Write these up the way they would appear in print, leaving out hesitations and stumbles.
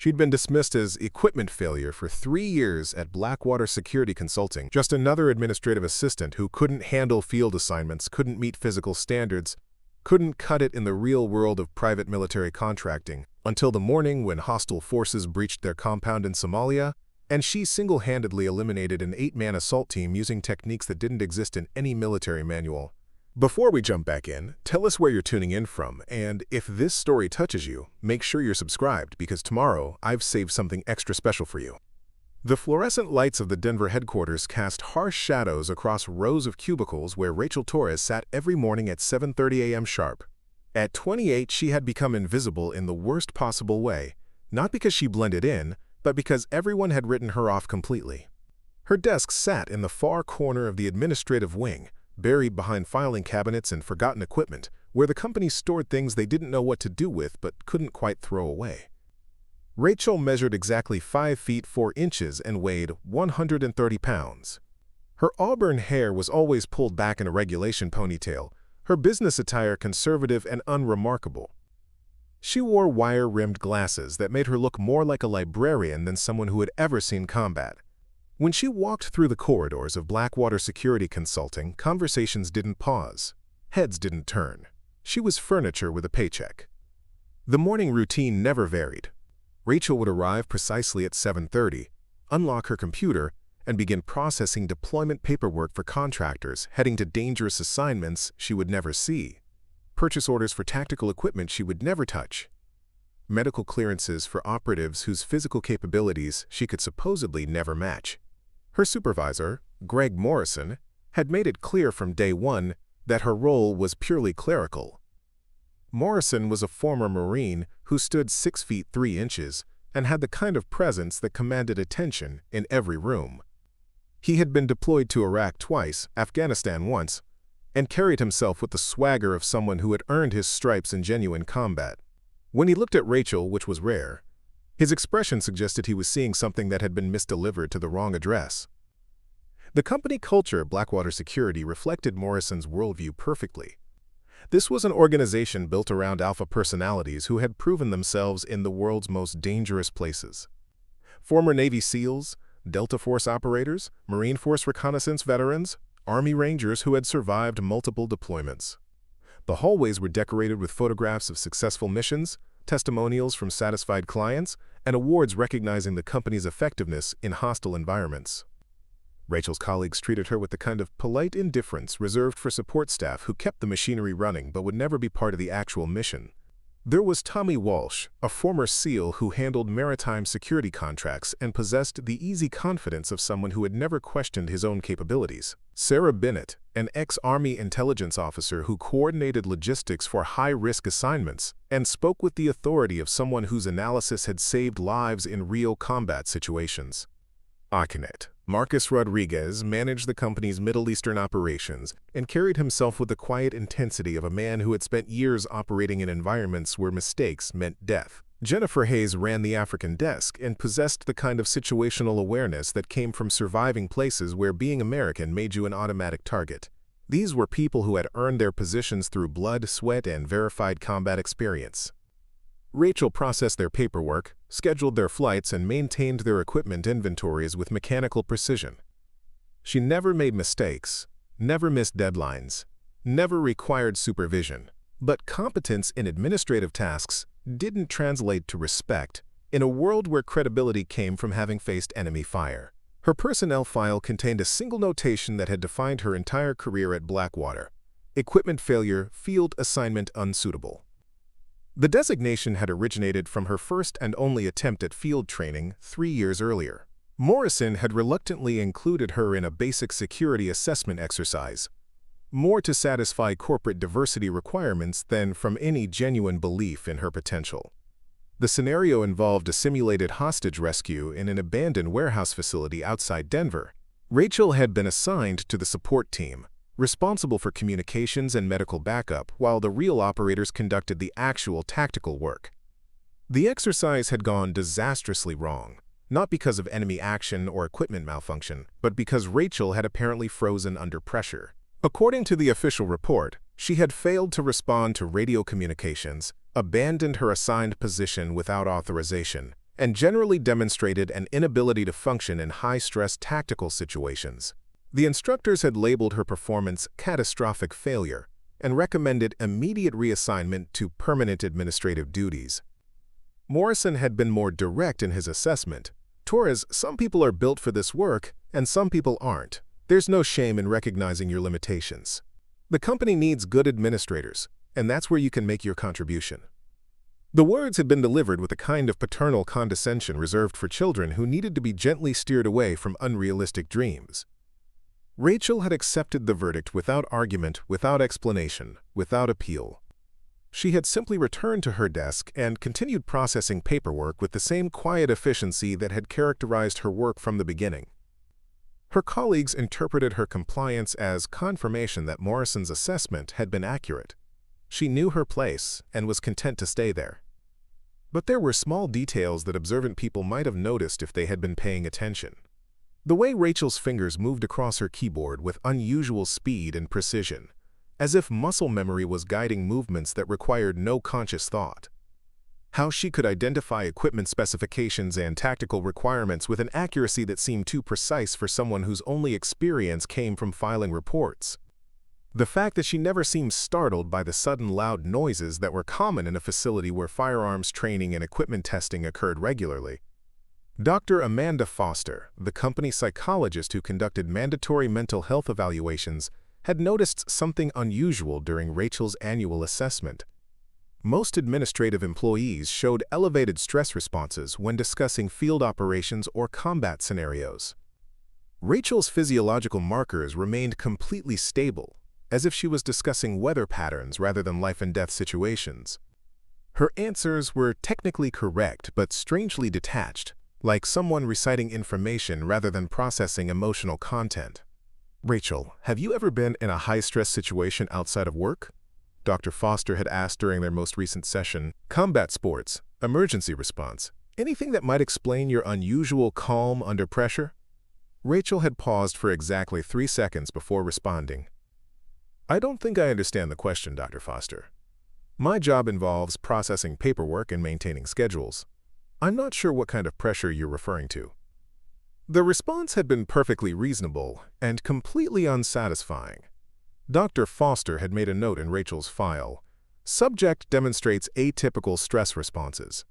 She'd been dismissed as equipment failure for 3 years at Blackwater Security Consulting, just another administrative assistant who couldn't handle field assignments, couldn't meet physical standards, couldn't cut it in the real world of private military contracting, until the morning when hostile forces breached their compound in Somalia, and she single-handedly eliminated an 8-man assault team using techniques that didn't exist in any military manual. Before we jump back in, tell us where you're tuning in from, and if this story touches you, make sure you're subscribed because tomorrow I've saved something extra special for you. The fluorescent lights of the Denver headquarters cast harsh shadows across rows of cubicles where Rachel Torres sat every morning at 7:30 a.m. sharp. At 28, she had become invisible in the worst possible way, not because she blended in, but because everyone had written her off completely. Her desk sat in the far corner of the administrative wing, buried behind filing cabinets and forgotten equipment, where the company stored things they didn't know what to do with but couldn't quite throw away. Rachel measured exactly 5 feet 4 inches and weighed 130 pounds. Her auburn hair was always pulled back in a regulation ponytail, her business attire conservative and unremarkable. She wore wire-rimmed glasses that made her look more like a librarian than someone who had ever seen combat. When she walked through the corridors of Blackwater Security Consulting, conversations didn't pause. Heads didn't turn. She was furniture with a paycheck. The morning routine never varied. Rachel would arrive precisely at 7:30, unlock her computer, and begin processing deployment paperwork for contractors heading to dangerous assignments she would never see, purchase orders for tactical equipment she would never touch, medical clearances for operatives whose physical capabilities she could supposedly never match. Her supervisor, Greg Morrison, had made it clear from day one that her role was purely clerical. Morrison was a former Marine who stood 6 feet 3 inches and had the kind of presence that commanded attention in every room. He had been deployed to Iraq twice, Afghanistan once, and carried himself with the swagger of someone who had earned his stripes in genuine combat. When he looked at Rachel, which was rare, his expression suggested he was seeing something that had been misdelivered to the wrong address. The company culture of Blackwater Security reflected Morrison's worldview perfectly. This was an organization built around alpha personalities who had proven themselves in the world's most dangerous places. Former Navy SEALs, Delta Force operators, Marine Force reconnaissance veterans, Army Rangers who had survived multiple deployments. The hallways were decorated with photographs of successful missions, testimonials from satisfied clients, and awards recognizing the company's effectiveness in hostile environments. Rachel's colleagues treated her with the kind of polite indifference reserved for support staff who kept the machinery running but would never be part of the actual mission. There was Tommy Walsh, a former SEAL who handled maritime security contracts and possessed the easy confidence of someone who had never questioned his own capabilities. Sarah Bennett, an ex-Army intelligence officer who coordinated logistics for high-risk assignments and spoke with the authority of someone whose analysis had saved lives in real combat situations. Akinet, Marcus Rodriguez, managed the company's Middle Eastern operations and carried himself with the quiet intensity of a man who had spent years operating in environments where mistakes meant death. Jennifer Hayes ran the African desk and possessed the kind of situational awareness that came from surviving places where being American made you an automatic target. These were people who had earned their positions through blood, sweat, and verified combat experience. Rachel processed their paperwork, scheduled their flights, and maintained their equipment inventories with mechanical precision. She never made mistakes, never missed deadlines, never required supervision. But competence in administrative tasks didn't translate to respect in a world where credibility came from having faced enemy fire. Her personnel file contained a single notation that had defined her entire career at Blackwater: equipment failure, field assignment unsuitable. The designation had originated from her first and only attempt at field training 3 years earlier. Morrison had reluctantly included her in a basic security assessment exercise, more to satisfy corporate diversity requirements than from any genuine belief in her potential. The scenario involved a simulated hostage rescue in an abandoned warehouse facility outside Denver. Rachel had been assigned to the support team, responsible for communications and medical backup, while the real operators conducted the actual tactical work. The exercise had gone disastrously wrong, not because of enemy action or equipment malfunction, but because Rachel had apparently frozen under pressure. According to the official report, she had failed to respond to radio communications, abandoned her assigned position without authorization, and generally demonstrated an inability to function in high-stress tactical situations. The instructors had labeled her performance catastrophic failure and recommended immediate reassignment to permanent administrative duties. Morrison had been more direct in his assessment. "Torres, some people are built for this work, and some people aren't. There's no shame in recognizing your limitations. The company needs good administrators, and that's where you can make your contribution." The words had been delivered with a kind of paternal condescension reserved for children who needed to be gently steered away from unrealistic dreams. Rachel had accepted the verdict without argument, without explanation, without appeal. She had simply returned to her desk and continued processing paperwork with the same quiet efficiency that had characterized her work from the beginning. Her colleagues interpreted her compliance as confirmation that Morrison's assessment had been accurate. She knew her place and was content to stay there. But there were small details that observant people might have noticed if they had been paying attention. The way Rachel's fingers moved across her keyboard with unusual speed and precision, as if muscle memory was guiding movements that required no conscious thought. How she could identify equipment specifications and tactical requirements with an accuracy that seemed too precise for someone whose only experience came from filing reports. The fact that she never seemed startled by the sudden loud noises that were common in a facility where firearms training and equipment testing occurred regularly. Dr. Amanda Foster, the company psychologist who conducted mandatory mental health evaluations, had noticed something unusual during Rachel's annual assessment. Most administrative employees showed elevated stress responses when discussing field operations or combat scenarios. Rachel's physiological markers remained completely stable, as if she was discussing weather patterns rather than life-and-death situations. Her answers were technically correct but strangely detached, like someone reciting information rather than processing emotional content. "Rachel, have you ever been in a high-stress situation outside of work?" Dr. Foster had asked during their most recent session. "Combat sports, emergency response, anything that might explain your unusual calm under pressure?" Rachel had paused for exactly 3 seconds before responding. "I don't think I understand the question, Dr. Foster. My job involves processing paperwork and maintaining schedules. I'm not sure what kind of pressure you're referring to." The response had been perfectly reasonable and completely unsatisfying. Dr. Foster had made a note in Rachel's file. "Subject demonstrates atypical stress responses.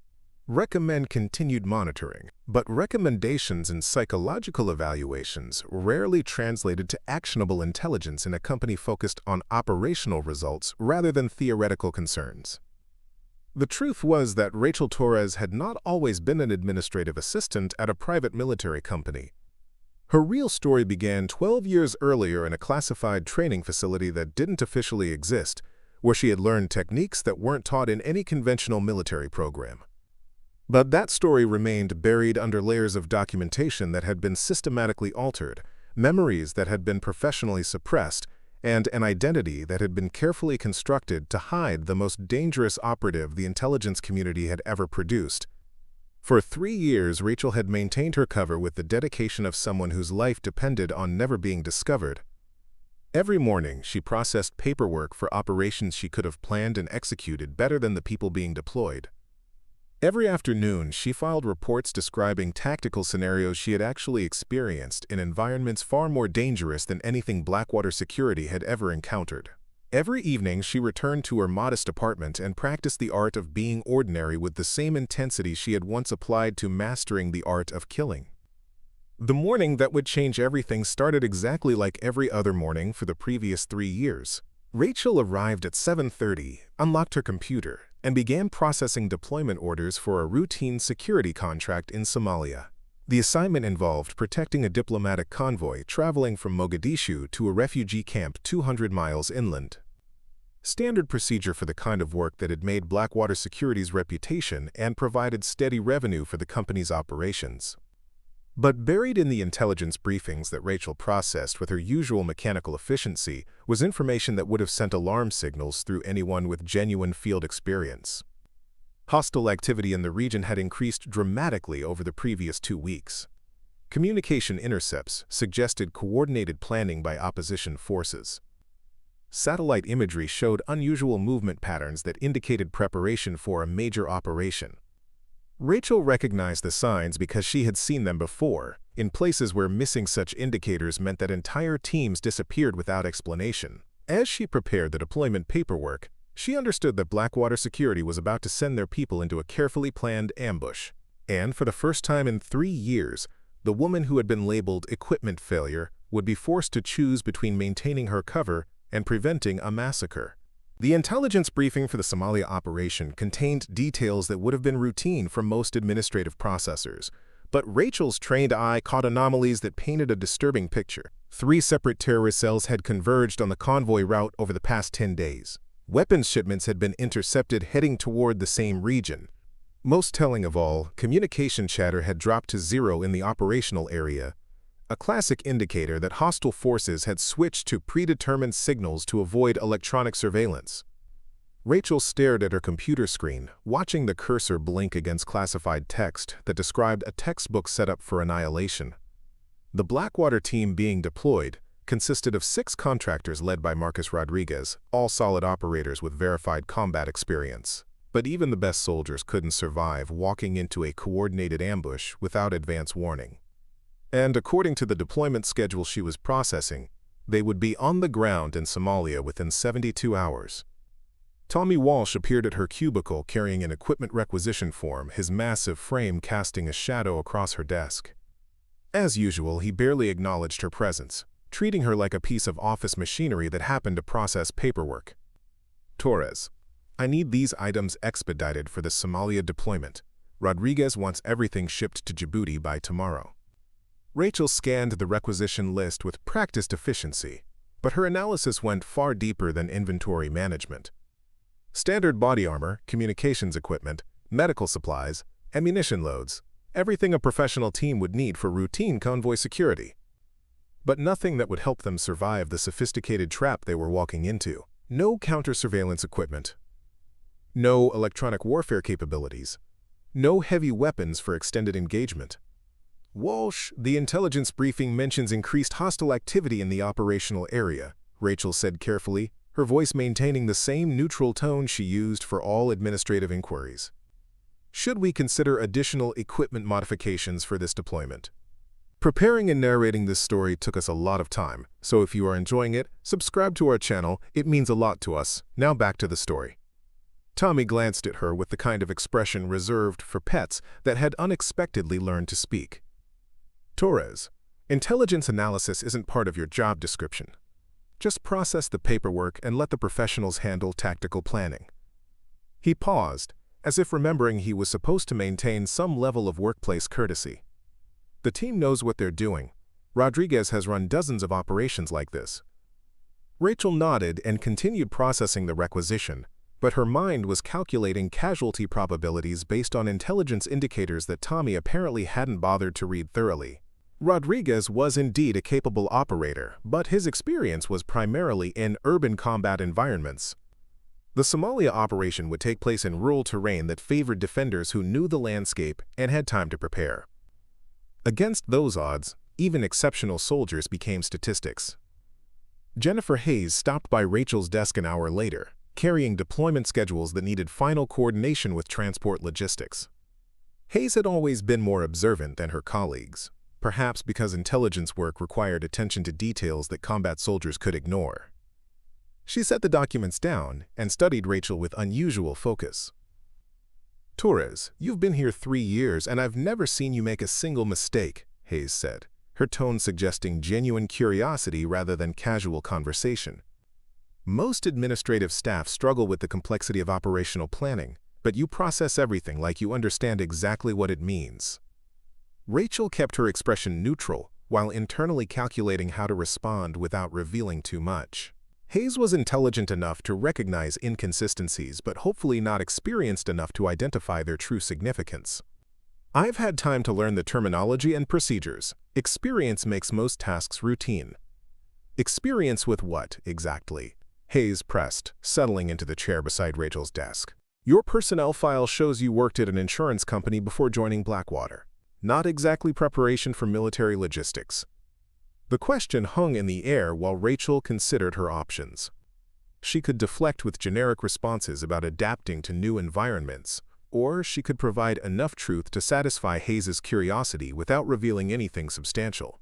Recommend continued monitoring," but recommendations in psychological evaluations rarely translated to actionable intelligence in a company focused on operational results rather than theoretical concerns. The truth was that Rachel Torres had not always been an administrative assistant at a private military company. Her real story began 12 years earlier in a classified training facility that didn't officially exist, where she had learned techniques that weren't taught in any conventional military program. But that story remained buried under layers of documentation that had been systematically altered, memories that had been professionally suppressed, and an identity that had been carefully constructed to hide the most dangerous operative the intelligence community had ever produced. For 3 years, Rachel had maintained her cover with the dedication of someone whose life depended on never being discovered. Every morning, she processed paperwork for operations she could have planned and executed better than the people being deployed. Every afternoon, she filed reports describing tactical scenarios she had actually experienced in environments far more dangerous than anything Blackwater Security had ever encountered. Every evening, she returned to her modest apartment and practiced the art of being ordinary with the same intensity she had once applied to mastering the art of killing. The morning that would change everything started exactly like every other morning for the previous 3 years. Rachel arrived at 7:30, unlocked her computer, and began processing deployment orders for a routine security contract in Somalia. The assignment involved protecting a diplomatic convoy traveling from Mogadishu to a refugee camp 200 miles inland. Standard procedure for the kind of work that had made Blackwater Security's reputation and provided steady revenue for the company's operations. But buried in the intelligence briefings that Rachel processed with her usual mechanical efficiency was information that would have sent alarm signals through anyone with genuine field experience. Hostile activity in the region had increased dramatically over the previous 2 weeks. Communication intercepts suggested coordinated planning by opposition forces. Satellite imagery showed unusual movement patterns that indicated preparation for a major operation. Rachel recognized the signs because she had seen them before, in places where missing such indicators meant that entire teams disappeared without explanation. As she prepared the deployment paperwork, she understood that Blackwater Security was about to send their people into a carefully planned ambush. And for the first time in 3 years, the woman who had been labeled equipment failure would be forced to choose between maintaining her cover and preventing a massacre. The intelligence briefing for the Somalia operation contained details that would have been routine for most administrative processors, but Rachel's trained eye caught anomalies that painted a disturbing picture. 3 separate terrorist cells had converged on the convoy route over the past 10 days. Weapons shipments had been intercepted heading toward the same region. Most telling of all, communication chatter had dropped to 0 in the operational area, a classic indicator that hostile forces had switched to predetermined signals to avoid electronic surveillance. Rachel stared at her computer screen, watching the cursor blink against classified text that described a textbook setup for annihilation. The Blackwater team being deployed consisted of 6 contractors led by Marcus Rodriguez, all solid operators with verified combat experience. But even the best soldiers couldn't survive walking into a coordinated ambush without advance warning. And according to the deployment schedule she was processing, they would be on the ground in Somalia within 72 hours. Tommy Walsh appeared at her cubicle carrying an equipment requisition form, his massive frame casting a shadow across her desk. As usual, he barely acknowledged her presence, treating her like a piece of office machinery that happened to process paperwork. Torres, I need these items expedited for the Somalia deployment. Rodriguez wants everything shipped to Djibouti by tomorrow. Rachel scanned the requisition list with practiced efficiency, but her analysis went far deeper than inventory management. Standard body armor, communications equipment, medical supplies, ammunition loads, everything a professional team would need for routine convoy security. But nothing that would help them survive the sophisticated trap they were walking into. No counter-surveillance equipment. No electronic warfare capabilities. No heavy weapons for extended engagement. Walsh, the intelligence briefing mentions increased hostile activity in the operational area, Rachel said carefully, her voice maintaining the same neutral tone she used for all administrative inquiries. Should we consider additional equipment modifications for this deployment? Preparing and narrating this story took us a lot of time, so if you are enjoying it, subscribe to our channel, it means a lot to us. Now back to the story. Tommy glanced at her with the kind of expression reserved for pets that had unexpectedly learned to speak. Torres, intelligence analysis isn't part of your job description. Just process the paperwork and let the professionals handle tactical planning. He paused, as if remembering he was supposed to maintain some level of workplace courtesy. The team knows what they're doing. Rodriguez has run dozens of operations like this. Rachel nodded and continued processing the requisition, but her mind was calculating casualty probabilities based on intelligence indicators that Tommy apparently hadn't bothered to read thoroughly. Rodriguez was indeed a capable operator, but his experience was primarily in urban combat environments. The Somalia operation would take place in rural terrain that favored defenders who knew the landscape and had time to prepare. Against those odds, even exceptional soldiers became statistics. Jennifer Hayes stopped by Rachel's desk an hour later, carrying deployment schedules that needed final coordination with transport logistics. Hayes had always been more observant than her colleagues, perhaps because intelligence work required attention to details that combat soldiers could ignore. She set the documents down and studied Rachel with unusual focus. Torres, you've been here 3 years and I've never seen you make a single mistake, Hayes said, her tone suggesting genuine curiosity rather than casual conversation. Most administrative staff struggle with the complexity of operational planning, but you process everything like you understand exactly what it means. Rachel kept her expression neutral while internally calculating how to respond without revealing too much. Hayes was intelligent enough to recognize inconsistencies, but hopefully not experienced enough to identify their true significance. I've had time to learn the terminology and procedures. Experience makes most tasks routine. Experience with what, exactly? Hayes pressed, settling into the chair beside Rachel's desk. Your personnel file shows you worked at an insurance company before joining Blackwater. Not exactly preparation for military logistics. The question hung in the air while Rachel considered her options. She could deflect with generic responses about adapting to new environments, or she could provide enough truth to satisfy Hayes's curiosity without revealing anything substantial.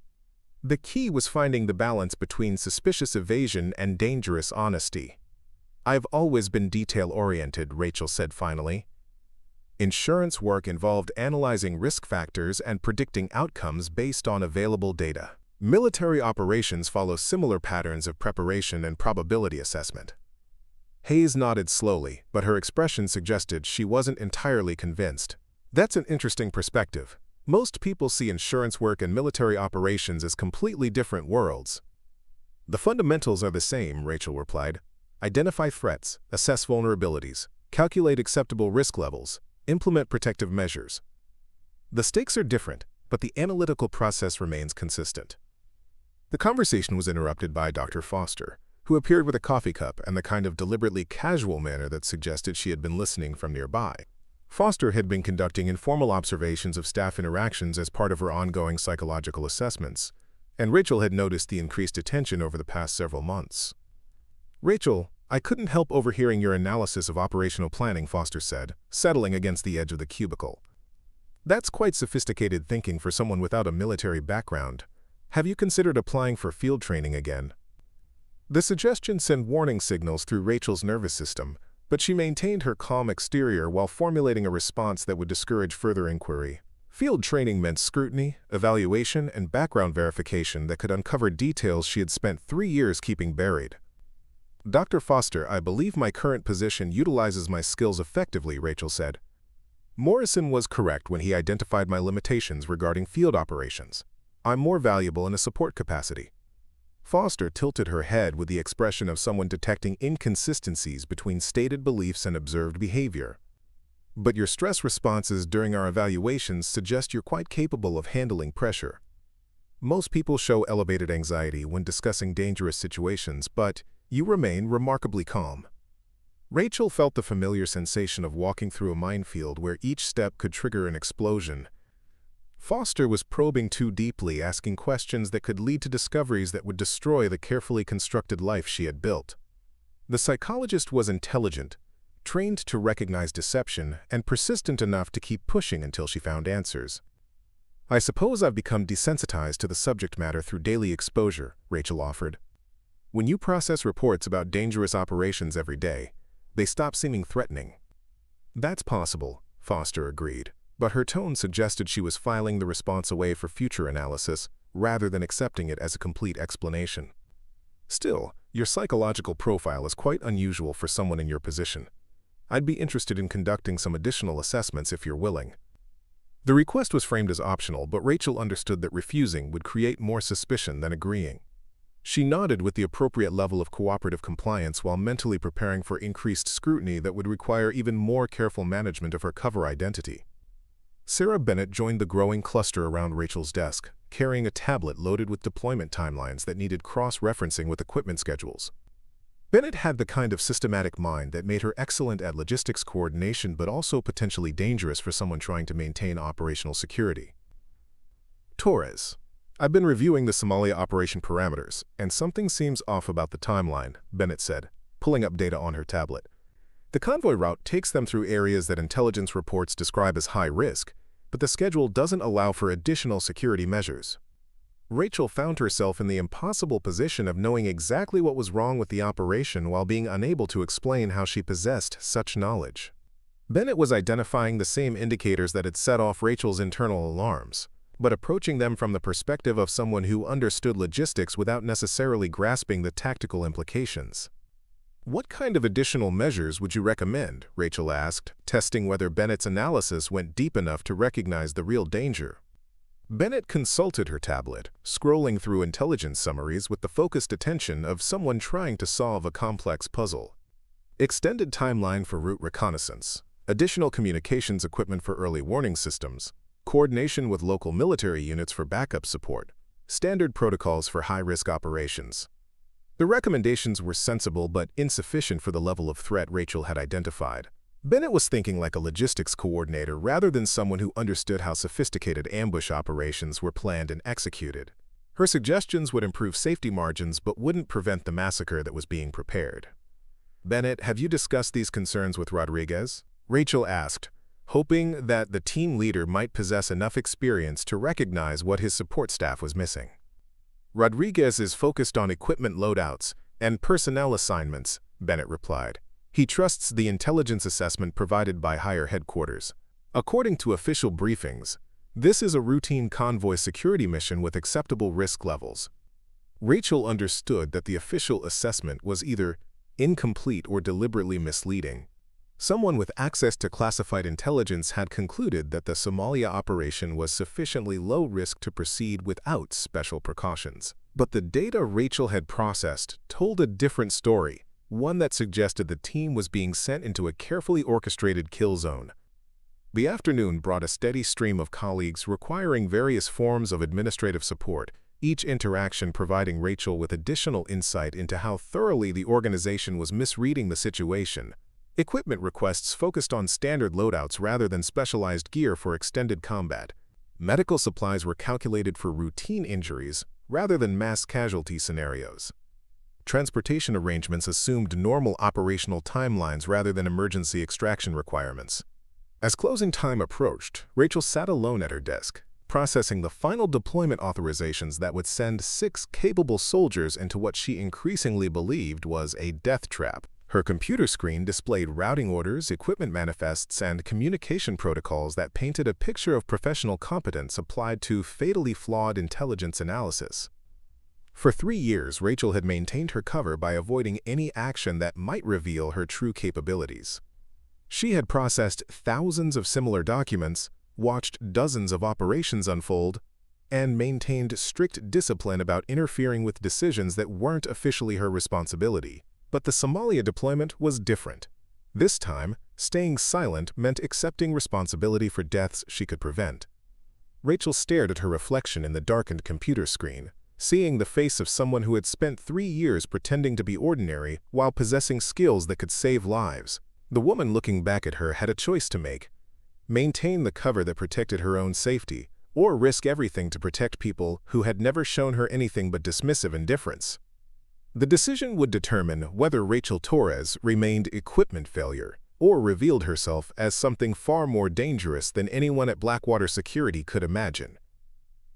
The key was finding the balance between suspicious evasion and dangerous honesty. "I've always been detail-oriented," Rachel said finally. Insurance work involved analyzing risk factors and predicting outcomes based on available data. Military operations follow similar patterns of preparation and probability assessment. Hayes nodded slowly, but her expression suggested she wasn't entirely convinced. "That's an interesting perspective. Most people see insurance work and military operations as completely different worlds." "The fundamentals are the same," Rachel replied. "Identify threats, assess vulnerabilities, calculate acceptable risk levels, implement protective measures. The stakes are different, but the analytical process remains consistent." The conversation was interrupted by Dr. Foster, who appeared with a coffee cup and the kind of deliberately casual manner that suggested she had been listening from nearby. Foster had been conducting informal observations of staff interactions as part of her ongoing psychological assessments, and Rachel had noticed the increased attention over the past several months. "Rachel, I couldn't help overhearing your analysis of operational planning," Foster said, settling against the edge of the cubicle. "That's quite sophisticated thinking for someone without a military background. Have you considered applying for field training again?" The suggestion sent warning signals through Rachel's nervous system, but she maintained her calm exterior while formulating a response that would discourage further inquiry. Field training meant scrutiny, evaluation, and background verification that could uncover details she had spent 3 years keeping buried. "Dr. Foster, I believe my current position utilizes my skills effectively," Rachel said. "Morrison was correct when he identified my limitations regarding field operations. I'm more valuable in a support capacity." Foster tilted her head with the expression of someone detecting inconsistencies between stated beliefs and observed behavior. "But your stress responses during our evaluations suggest you're quite capable of handling pressure. Most people show elevated anxiety when discussing dangerous situations, but you remain remarkably calm." Rachel felt the familiar sensation of walking through a minefield where each step could trigger an explosion. Foster was probing too deeply, asking questions that could lead to discoveries that would destroy the carefully constructed life she had built. The psychologist was intelligent, trained to recognize deception, and persistent enough to keep pushing until she found answers. "I suppose I've become desensitized to the subject matter through daily exposure," Rachel offered. "When you process reports about dangerous operations every day, they stop seeming threatening." "That's possible," Foster agreed, but her tone suggested she was filing the response away for future analysis rather than accepting it as a complete explanation. "Still, your psychological profile is quite unusual for someone in your position. I'd be interested in conducting some additional assessments if you're willing." The request was framed as optional, but Rachel understood that refusing would create more suspicion than agreeing. She nodded with the appropriate level of cooperative compliance while mentally preparing for increased scrutiny that would require even more careful management of her cover identity. Sarah Bennett joined the growing cluster around Rachel's desk, carrying a tablet loaded with deployment timelines that needed cross-referencing with equipment schedules. Bennett had the kind of systematic mind that made her excellent at logistics coordination but also potentially dangerous for someone trying to maintain operational security. "Torres, I've been reviewing the Somalia operation parameters, and something seems off about the timeline," Bennett said, pulling up data on her tablet. "The convoy route takes them through areas that intelligence reports describe as high risk, but the schedule doesn't allow for additional security measures." Rachel found herself in the impossible position of knowing exactly what was wrong with the operation while being unable to explain how she possessed such knowledge. Bennett was identifying the same indicators that had set off Rachel's internal alarms, but approaching them from the perspective of someone who understood logistics without necessarily grasping the tactical implications. "What kind of additional measures would you recommend?" Rachel asked, testing whether Bennett's analysis went deep enough to recognize the real danger. Bennett consulted her tablet, scrolling through intelligence summaries with the focused attention of someone trying to solve a complex puzzle. "Extended timeline for route reconnaissance, additional communications equipment for early warning systems, coordination with local military units for backup support, standard protocols for high-risk operations." The recommendations were sensible but insufficient for the level of threat Rachel had identified. Bennett was thinking like a logistics coordinator rather than someone who understood how sophisticated ambush operations were planned and executed. Her suggestions would improve safety margins but wouldn't prevent the massacre that was being prepared. "Bennett, have you discussed these concerns with Rodriguez?" Rachel asked, hoping that the team leader might possess enough experience to recognize what his support staff was missing. Rodriguez is focused on equipment loadouts and personnel assignments, Bennett replied. He trusts the intelligence assessment provided by higher headquarters. According to official briefings, this is a routine convoy security mission with acceptable risk levels. Rachel understood that the official assessment was either incomplete or deliberately misleading. Someone with access to classified intelligence had concluded that the Somalia operation was sufficiently low risk to proceed without special precautions. But the data Rachel had processed told a different story, one that suggested the team was being sent into a carefully orchestrated kill zone. The afternoon brought a steady stream of colleagues requiring various forms of administrative support, each interaction providing Rachel with additional insight into how thoroughly the organization was misreading the situation. Equipment requests focused on standard loadouts rather than specialized gear for extended combat. Medical supplies were calculated for routine injuries rather than mass casualty scenarios. Transportation arrangements assumed normal operational timelines rather than emergency extraction requirements. As closing time approached, Rachel sat alone at her desk, processing the final deployment authorizations that would send 6 capable soldiers into what she increasingly believed was a death trap. Her computer screen displayed routing orders, equipment manifests, and communication protocols that painted a picture of professional competence applied to fatally flawed intelligence analysis. For 3 years, Rachel had maintained her cover by avoiding any action that might reveal her true capabilities. She had processed thousands of similar documents, watched dozens of operations unfold, and maintained strict discipline about interfering with decisions that weren't officially her responsibility. But the Somalia deployment was different. This time, staying silent meant accepting responsibility for deaths she could prevent. Rachel stared at her reflection in the darkened computer screen, seeing the face of someone who had spent 3 years pretending to be ordinary while possessing skills that could save lives. The woman looking back at her had a choice to make: maintain the cover that protected her own safety, or risk everything to protect people who had never shown her anything but dismissive indifference. The decision would determine whether Rachel Torres remained equipment failure or revealed herself as something far more dangerous than anyone at Blackwater Security could imagine.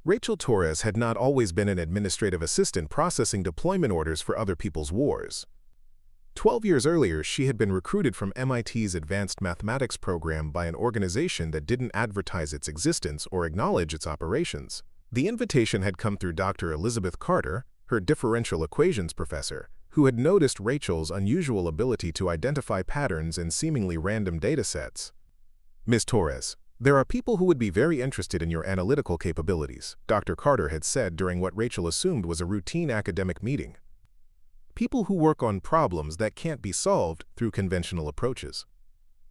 Rachel Torres had not always been an administrative assistant processing deployment orders for other people's wars. 12 years earlier, she had been recruited from MIT's advanced mathematics program by an organization that didn't advertise its existence or acknowledge its operations. The invitation had come through Dr. Elizabeth Carter, her differential equations professor, who had noticed Rachel's unusual ability to identify patterns in seemingly random datasets. "Ms. Torres, there are people who would be very interested in your analytical capabilities," Dr. Carter had said during what Rachel assumed was a routine academic meeting. "People who work on problems that can't be solved through conventional approaches."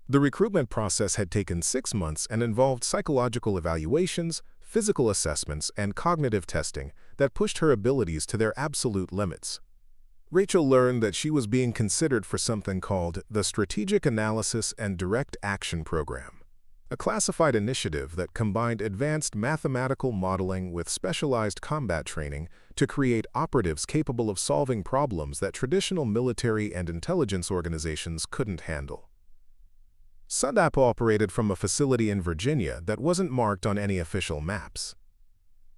The recruitment process had taken 6 months and involved psychological evaluations, physical assessments, and cognitive testing that pushed her abilities to their absolute limits. Rachel learned that she was being considered for something called the Strategic Analysis and Direct Action Program, a classified initiative that combined advanced mathematical modeling with specialized combat training to create operatives capable of solving problems that traditional military and intelligence organizations couldn't handle. SUDAP operated from a facility in Virginia that wasn't marked on any official maps.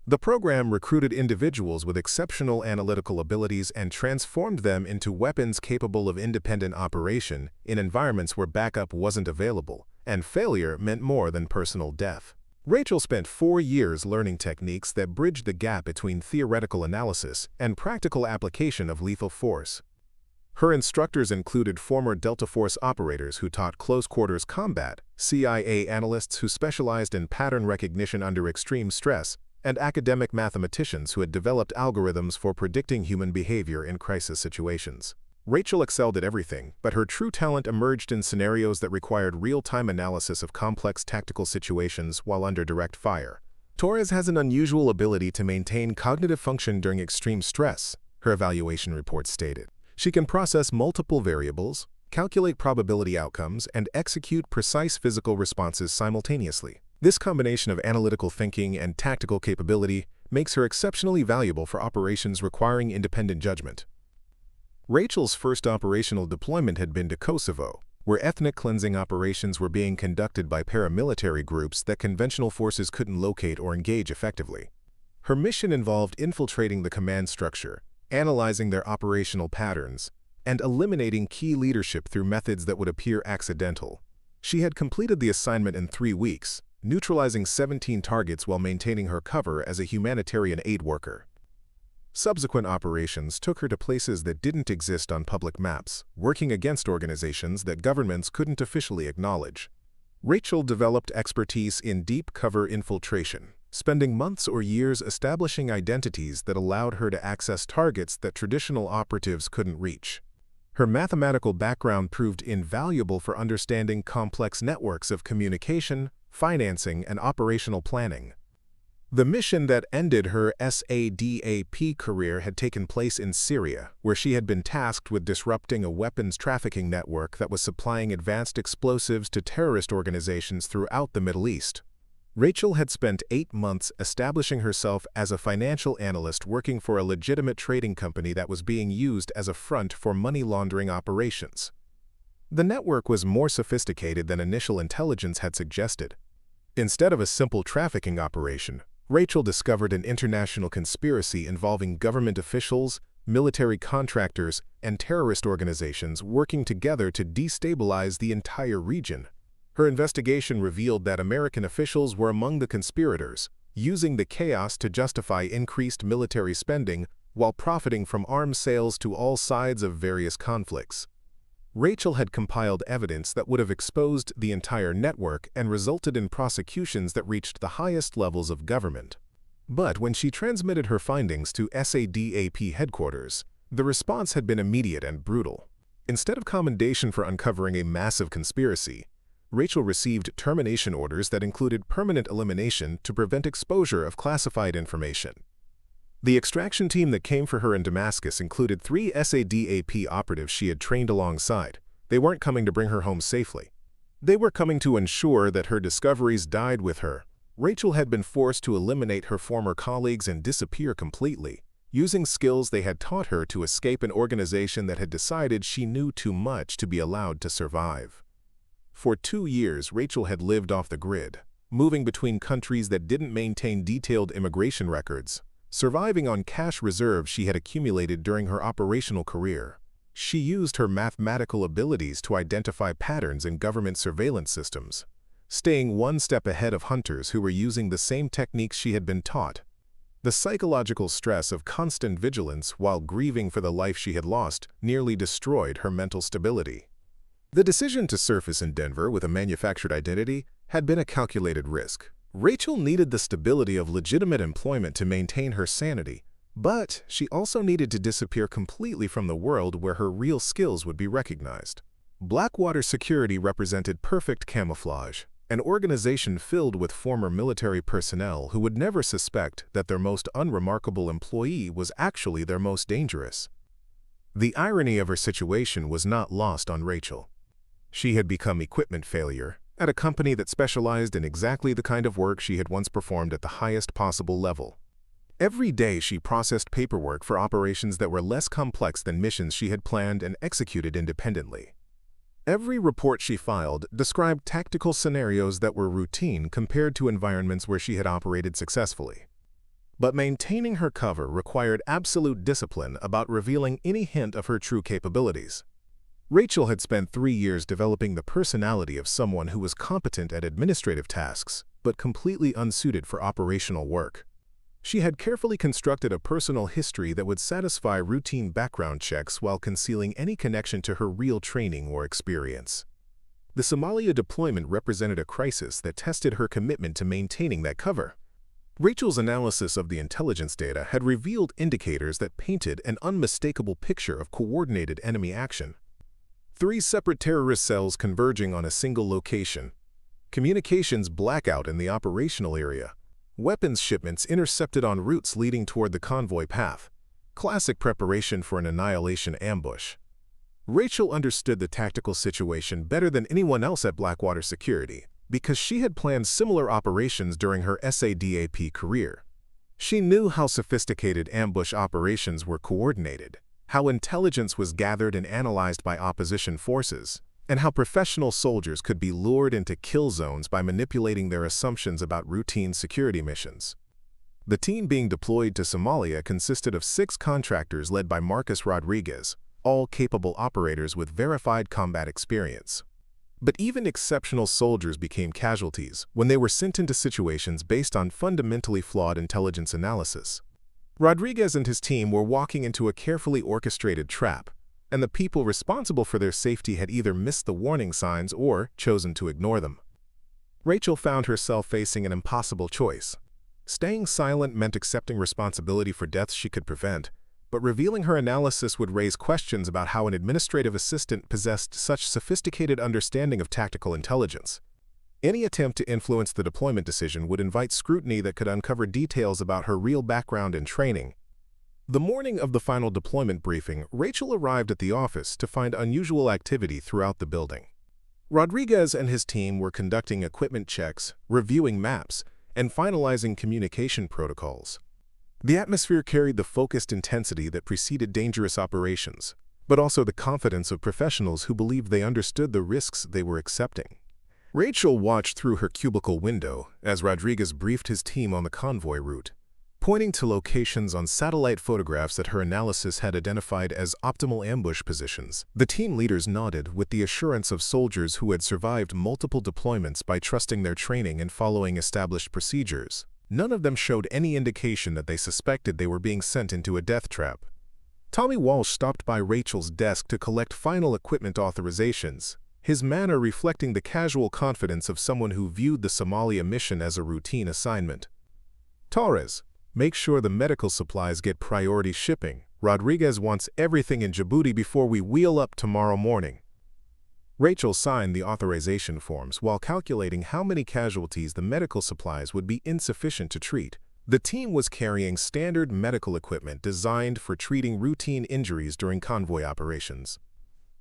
The program recruited individuals with exceptional analytical abilities and transformed them into weapons capable of independent operation in environments where backup wasn't available, and failure meant more than personal death. Rachel spent 4 years learning techniques that bridged the gap between theoretical analysis and practical application of lethal force. Her instructors included former Delta Force operators who taught close-quarters combat, CIA analysts who specialized in pattern recognition under extreme stress, and academic mathematicians who had developed algorithms for predicting human behavior in crisis situations. Rachel excelled at everything, but her true talent emerged in scenarios that required real-time analysis of complex tactical situations while under direct fire. Torres has an unusual ability to maintain cognitive function during extreme stress, her evaluation report stated. She can process multiple variables, calculate probability outcomes, and execute precise physical responses simultaneously. This combination of analytical thinking and tactical capability makes her exceptionally valuable for operations requiring independent judgment. Rachel's first operational deployment had been to Kosovo, where ethnic cleansing operations were being conducted by paramilitary groups that conventional forces couldn't locate or engage effectively. Her mission involved infiltrating the command structure, analyzing their operational patterns, and eliminating key leadership through methods that would appear accidental. She had completed the assignment in 3 weeks, neutralizing 17 targets while maintaining her cover as a humanitarian aid worker. Subsequent operations took her to places that didn't exist on public maps, working against organizations that governments couldn't officially acknowledge. Rachel developed expertise in deep cover infiltration, spending months or years establishing identities that allowed her to access targets that traditional operatives couldn't reach. Her mathematical background proved invaluable for understanding complex networks of communication, financing, and operational planning. The mission that ended her SADAP career had taken place in Syria, where she had been tasked with disrupting a weapons trafficking network that was supplying advanced explosives to terrorist organizations throughout the Middle East. Rachel had spent 8 months establishing herself as a financial analyst working for a legitimate trading company that was being used as a front for money laundering operations. The network was more sophisticated than initial intelligence had suggested. Instead of a simple trafficking operation, Rachel discovered an international conspiracy involving government officials, military contractors, and terrorist organizations working together to destabilize the entire region. Her investigation revealed that American officials were among the conspirators, using the chaos to justify increased military spending while profiting from arms sales to all sides of various conflicts. Rachel had compiled evidence that would have exposed the entire network and resulted in prosecutions that reached the highest levels of government. But when she transmitted her findings to SADAP headquarters, the response had been immediate and brutal. Instead of commendation for uncovering a massive conspiracy, Rachel received termination orders that included permanent elimination to prevent exposure of classified information. The extraction team that came for her in Damascus included 3 SADAP operatives she had trained alongside. They weren't coming to bring her home safely. They were coming to ensure that her discoveries died with her. Rachel had been forced to eliminate her former colleagues and disappear completely, using skills they had taught her to escape an organization that had decided she knew too much to be allowed to survive. For 2 years, Rachel had lived off the grid, moving between countries that didn't maintain detailed immigration records, surviving on cash reserves she had accumulated during her operational career. She used her mathematical abilities to identify patterns in government surveillance systems, staying one step ahead of hunters who were using the same techniques she had been taught. The psychological stress of constant vigilance while grieving for the life she had lost nearly destroyed her mental stability. The decision to surface in Denver with a manufactured identity had been a calculated risk. Rachel needed the stability of legitimate employment to maintain her sanity, but she also needed to disappear completely from the world where her real skills would be recognized. Blackwater Security represented perfect camouflage, an organization filled with former military personnel who would never suspect that their most unremarkable employee was actually their most dangerous. The irony of her situation was not lost on Rachel. She had become equipment failure at a company that specialized in exactly the kind of work she had once performed at the highest possible level. Every day she processed paperwork for operations that were less complex than missions she had planned and executed independently. Every report she filed described tactical scenarios that were routine compared to environments where she had operated successfully. But maintaining her cover required absolute discipline about revealing any hint of her true capabilities. Rachel had spent 3 years developing the personality of someone who was competent at administrative tasks, but completely unsuited for operational work. She had carefully constructed a personal history that would satisfy routine background checks while concealing any connection to her real training or experience. The Somalia deployment represented a crisis that tested her commitment to maintaining that cover. Rachel's analysis of the intelligence data had revealed indicators that painted an unmistakable picture of coordinated enemy action. 3 separate terrorist cells converging on a single location, communications blackout in the operational area, weapons shipments intercepted on routes leading toward the convoy path. Classic preparation for an annihilation ambush. Rachel understood the tactical situation better than anyone else at Blackwater Security because she had planned similar operations during her SADAP career. She knew how sophisticated ambush operations were coordinated, how intelligence was gathered and analyzed by opposition forces, and how professional soldiers could be lured into kill zones by manipulating their assumptions about routine security missions. The team being deployed to Somalia consisted of 6 contractors led by Marcus Rodriguez, all capable operators with verified combat experience. But even exceptional soldiers became casualties when they were sent into situations based on fundamentally flawed intelligence analysis. Rodriguez and his team were walking into a carefully orchestrated trap, and the people responsible for their safety had either missed the warning signs or chosen to ignore them. Rachel found herself facing an impossible choice. Staying silent meant accepting responsibility for deaths she could prevent, but revealing her analysis would raise questions about how an administrative assistant possessed such sophisticated understanding of tactical intelligence. Any attempt to influence the deployment decision would invite scrutiny that could uncover details about her real background and training. The morning of the final deployment briefing, Rachel arrived at the office to find unusual activity throughout the building. Rodriguez and his team were conducting equipment checks, reviewing maps, and finalizing communication protocols. The atmosphere carried the focused intensity that preceded dangerous operations, but also the confidence of professionals who believed they understood the risks they were accepting. Rachel watched through her cubicle window as Rodriguez briefed his team on the convoy route, pointing to locations on satellite photographs that her analysis had identified as optimal ambush positions. The team leaders nodded with the assurance of soldiers who had survived multiple deployments by trusting their training and following established procedures. None of them showed any indication that they suspected they were being sent into a death trap. Tommy Walsh stopped by Rachel's desk to collect final equipment authorizations, his manner reflecting the casual confidence of someone who viewed the Somalia mission as a routine assignment. "Torres, make sure the medical supplies get priority shipping. Rodriguez wants everything in Djibouti before we wheel up tomorrow morning." Rachel signed the authorization forms while calculating how many casualties the medical supplies would be insufficient to treat. The team was carrying standard medical equipment designed for treating routine injuries during convoy operations.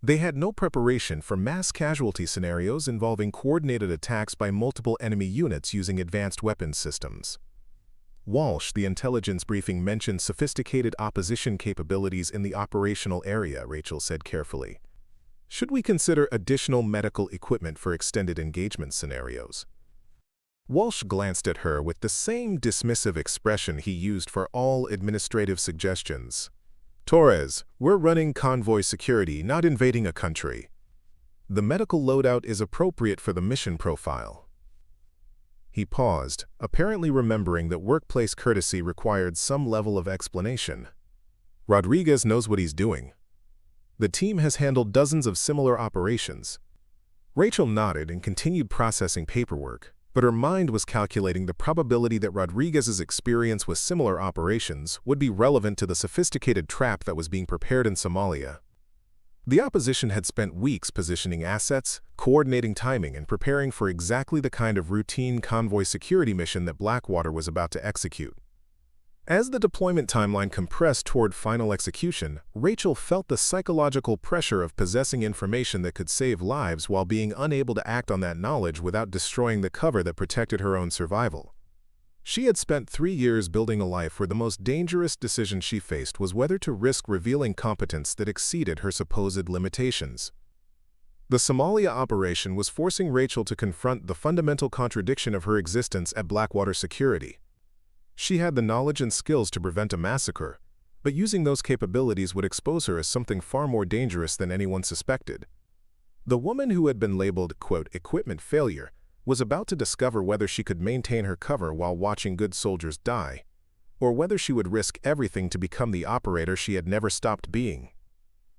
They had no preparation for mass casualty scenarios involving coordinated attacks by multiple enemy units using advanced weapons systems. Walsh, the intelligence briefing, mentioned sophisticated opposition capabilities in the operational area, Rachel said carefully. "Should we consider additional medical equipment for extended engagement scenarios?" Walsh glanced at her with the same dismissive expression he used for all administrative suggestions. "Torres, we're running convoy security, not invading a country. The medical loadout is appropriate for the mission profile." He paused, apparently remembering that workplace courtesy required some level of explanation. "Rodriguez knows what he's doing. The team has handled dozens of similar operations." Rachel nodded and continued processing paperwork, but her mind was calculating the probability that Rodriguez's experience with similar operations would be relevant to the sophisticated trap that was being prepared in Somalia. The opposition had spent weeks positioning assets, coordinating timing, and preparing for exactly the kind of routine convoy security mission that Blackwater was about to execute. As the deployment timeline compressed toward final execution, Rachel felt the psychological pressure of possessing information that could save lives while being unable to act on that knowledge without destroying the cover that protected her own survival. She had spent 3 years building a life where the most dangerous decision she faced was whether to risk revealing competence that exceeded her supposed limitations. The Somalia operation was forcing Rachel to confront the fundamental contradiction of her existence at Blackwater Security. She had the knowledge and skills to prevent a massacre, but using those capabilities would expose her as something far more dangerous than anyone suspected. The woman who had been labeled, quote, "equipment failure," was about to discover whether she could maintain her cover while watching good soldiers die, or whether she would risk everything to become the operator she had never stopped being.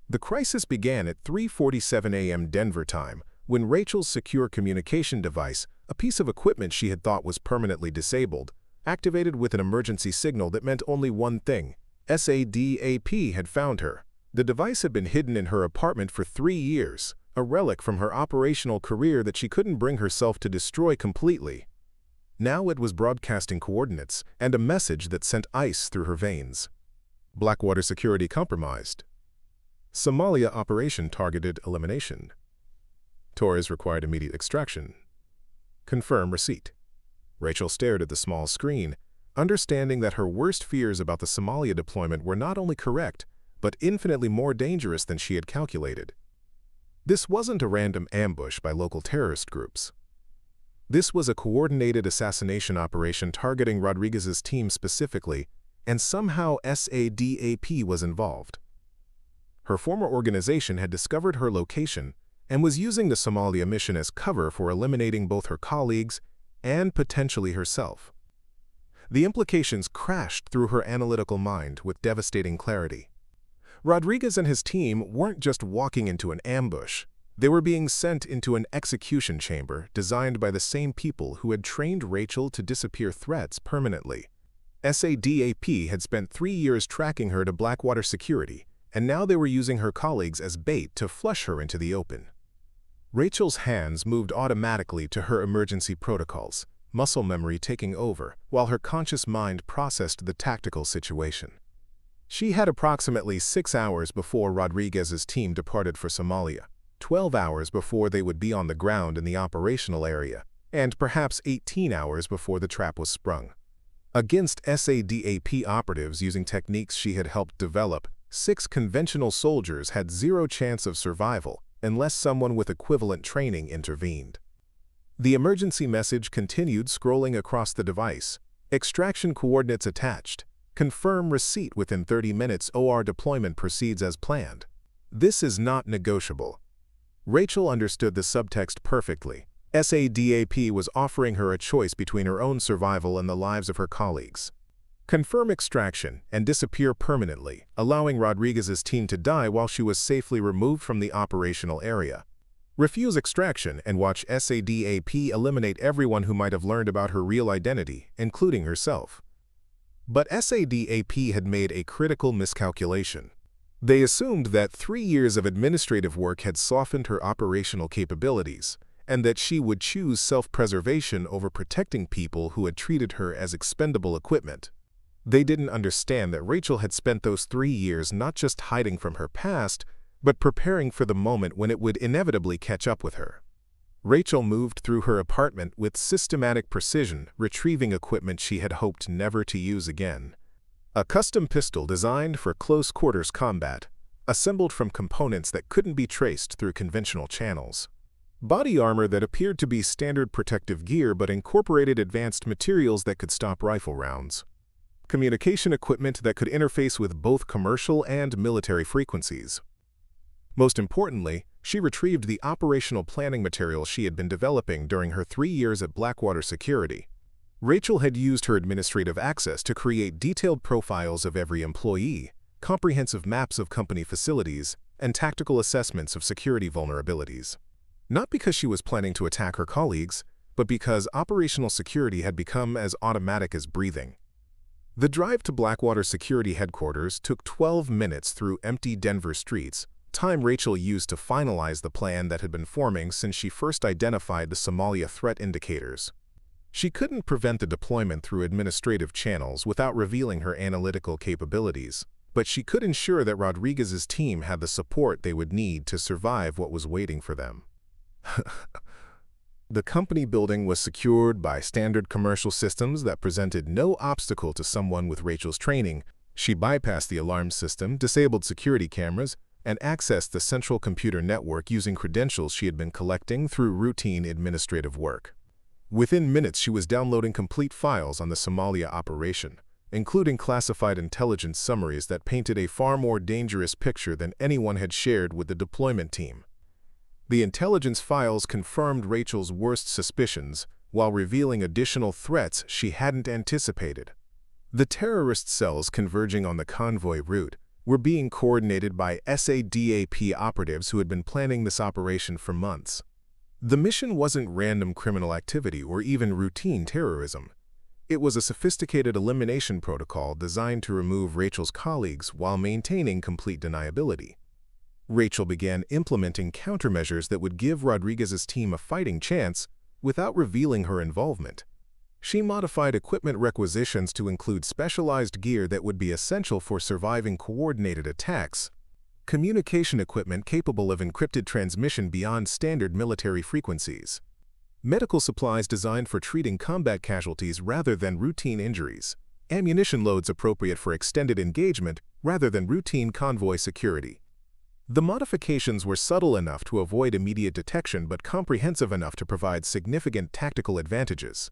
The crisis began at 3:47 a.m. Denver time, when Rachel's secure communication device, a piece of equipment she had thought was permanently disabled, activated with an emergency signal that meant only one thing: SADAP had found her. The device had been hidden in her apartment for 3 years, a relic from her operational career that she couldn't bring herself to destroy completely. Now it was broadcasting coordinates and a message that sent ice through her veins. Blackwater Security compromised. Somalia operation targeted elimination. Torres required immediate extraction. Confirm receipt. Rachel stared at the small screen, understanding that her worst fears about the Somalia deployment were not only correct, but infinitely more dangerous than she had calculated. This wasn't a random ambush by local terrorist groups. This was a coordinated assassination operation targeting Rodriguez's team specifically, and somehow SADAP was involved. Her former organization had discovered her location and was using the Somalia mission as cover for eliminating both her colleagues and potentially herself. The implications crashed through her analytical mind with devastating clarity. Rodriguez and his team weren't just walking into an ambush. They were being sent into an execution chamber designed by the same people who had trained Rachel to disappear threats permanently. SADAP had spent 3 years tracking her to Blackwater Security, and now they were using her colleagues as bait to flush her into the open. Rachel's hands moved automatically to her emergency protocols, muscle memory taking over, while her conscious mind processed the tactical situation. She had approximately 6 hours before Rodriguez's team departed for Somalia, 12 hours before they would be on the ground in the operational area, and perhaps 18 hours before the trap was sprung. Against SADAP operatives using techniques she had helped develop, 6 conventional soldiers had 0 chance of survival unless someone with equivalent training intervened. The emergency message continued scrolling across the device. Extraction coordinates attached. Confirm receipt within 30 minutes. OR deployment proceeds as planned. This is not negotiable. Rachel understood the subtext perfectly. SADAP was offering her a choice between her own survival and the lives of her colleagues. Confirm extraction and disappear permanently, allowing Rodriguez's team to die while she was safely removed from the operational area. Refuse extraction and watch SADAP eliminate everyone who might have learned about her real identity, including herself. But SADAP had made a critical miscalculation. They assumed that 3 years of administrative work had softened her operational capabilities, and that she would choose self-preservation over protecting people who had treated her as expendable equipment. They didn't understand that Rachel had spent those 3 years not just hiding from her past, but preparing for the moment when it would inevitably catch up with her. Rachel moved through her apartment with systematic precision, retrieving equipment she had hoped never to use again. A custom pistol designed for close-quarters combat, assembled from components that couldn't be traced through conventional channels. Body armor that appeared to be standard protective gear but incorporated advanced materials that could stop rifle rounds. Communication equipment that could interface with both commercial and military frequencies. Most importantly, she retrieved the operational planning material she had been developing during her 3 years at Blackwater Security. Rachel had used her administrative access to create detailed profiles of every employee, comprehensive maps of company facilities, and tactical assessments of security vulnerabilities. Not because she was planning to attack her colleagues, but because operational security had become as automatic as breathing. The drive to Blackwater Security headquarters took 12 minutes through empty Denver streets, time Rachel used to finalize the plan that had been forming since she first identified the Somalia threat indicators. She couldn't prevent the deployment through administrative channels without revealing her analytical capabilities, but she could ensure that Rodriguez's team had the support they would need to survive what was waiting for them. The company building was secured by standard commercial systems that presented no obstacle to someone with Rachel's training. She bypassed the alarm system, disabled security cameras, and accessed the central computer network using credentials she had been collecting through routine administrative work. Within minutes, she was downloading complete files on the Somalia operation, including classified intelligence summaries that painted a far more dangerous picture than anyone had shared with the deployment team. The intelligence files confirmed Rachel's worst suspicions while revealing additional threats she hadn't anticipated. The terrorist cells converging on the convoy route were being coordinated by SADAP operatives who had been planning this operation for months. The mission wasn't random criminal activity or even routine terrorism. It was a sophisticated elimination protocol designed to remove Rachel's colleagues while maintaining complete deniability. Rachel began implementing countermeasures that would give Rodriguez's team a fighting chance without revealing her involvement. She modified equipment requisitions to include specialized gear that would be essential for surviving coordinated attacks, communication equipment capable of encrypted transmission beyond standard military frequencies, medical supplies designed for treating combat casualties rather than routine injuries, ammunition loads appropriate for extended engagement rather than routine convoy security. The modifications were subtle enough to avoid immediate detection but comprehensive enough to provide significant tactical advantages.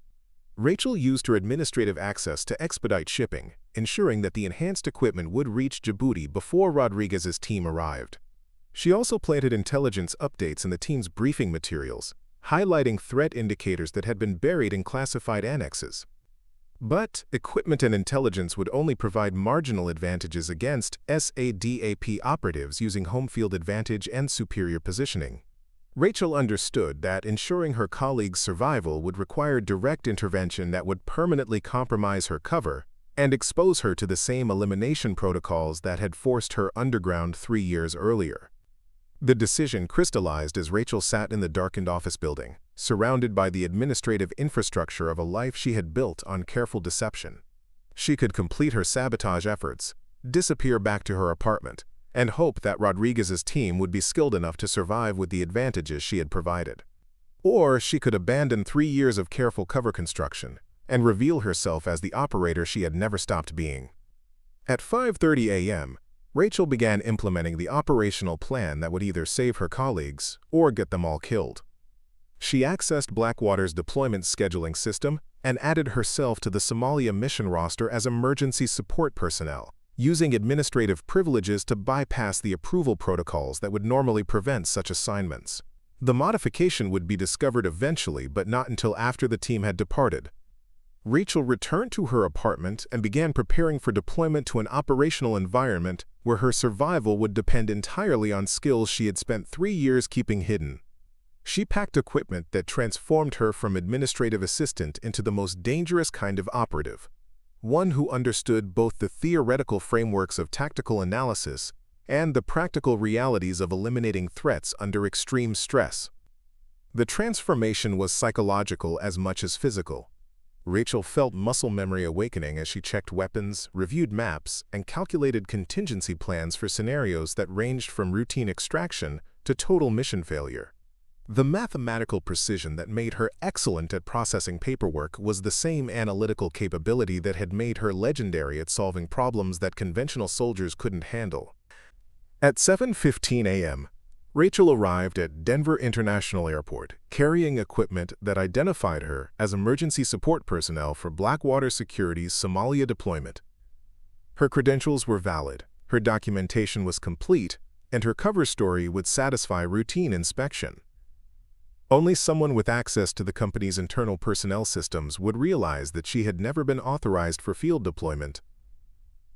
Rachel used her administrative access to expedite shipping, ensuring that the enhanced equipment would reach Djibouti before Rodriguez's team arrived. She also planted intelligence updates in the team's briefing materials, highlighting threat indicators that had been buried in classified annexes. But equipment and intelligence would only provide marginal advantages against SADAP operatives using home field advantage and superior positioning. Rachel understood that ensuring her colleagues' survival would require direct intervention that would permanently compromise her cover and expose her to the same elimination protocols that had forced her underground 3 years earlier. The decision crystallized as Rachel sat in the darkened office building, surrounded by the administrative infrastructure of a life she had built on careful deception. She could complete her sabotage efforts, disappear back to her apartment, and hope that Rodriguez's team would be skilled enough to survive with the advantages she had provided. Or she could abandon 3 years of careful cover construction and reveal herself as the operator she had never stopped being. At 5:30 a.m., Rachel began implementing the operational plan that would either save her colleagues or get them all killed. She accessed Blackwater's deployment scheduling system and added herself to the Somalia mission roster as emergency support personnel, using administrative privileges to bypass the approval protocols that would normally prevent such assignments. The modification would be discovered eventually, but not until after the team had departed. Rachel returned to her apartment and began preparing for deployment to an operational environment where her survival would depend entirely on skills she had spent 3 years keeping hidden. She packed equipment that transformed her from administrative assistant into the most dangerous kind of operative, one who understood both the theoretical frameworks of tactical analysis and the practical realities of eliminating threats under extreme stress. The transformation was psychological as much as physical. Rachel felt muscle memory awakening as she checked weapons, reviewed maps, and calculated contingency plans for scenarios that ranged from routine extraction to total mission failure. The mathematical precision that made her excellent at processing paperwork was the same analytical capability that had made her legendary at solving problems that conventional soldiers couldn't handle. At 7:15 a.m., Rachel arrived at Denver International Airport, carrying equipment that identified her as emergency support personnel for Blackwater Security's Somalia deployment. Her credentials were valid, her documentation was complete, and her cover story would satisfy routine inspection. Only someone with access to the company's internal personnel systems would realize that she had never been authorized for field deployment.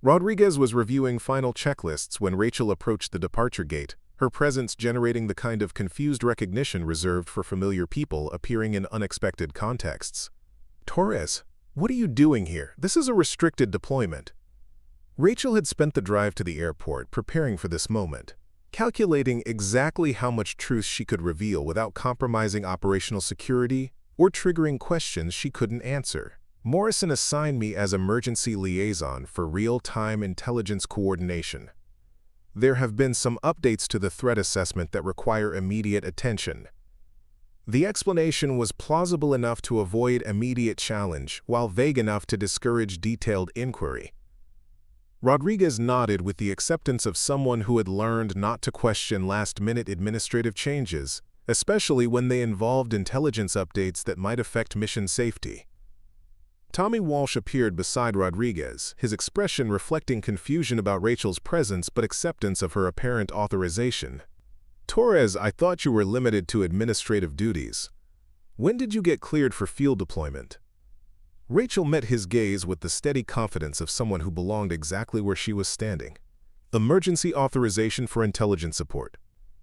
Rodriguez was reviewing final checklists when Rachel approached the departure gate, her presence generating the kind of confused recognition reserved for familiar people appearing in unexpected contexts. "Torres, what are you doing here? This is a restricted deployment." Rachel had spent the drive to the airport preparing for this moment, calculating exactly how much truth she could reveal without compromising operational security or triggering questions she couldn't answer. "Morrison assigned me as emergency liaison for real-time intelligence coordination. There have been some updates to the threat assessment that require immediate attention." The explanation was plausible enough to avoid immediate challenge, while vague enough to discourage detailed inquiry. Rodriguez nodded with the acceptance of someone who had learned not to question last-minute administrative changes, especially when they involved intelligence updates that might affect mission safety. Tommy Walsh appeared beside Rodriguez, his expression reflecting confusion about Rachel's presence but acceptance of her apparent authorization. "Torres, I thought you were limited to administrative duties. When did you get cleared for field deployment?" Rachel met his gaze with the steady confidence of someone who belonged exactly where she was standing. "Emergency authorization for intelligence support.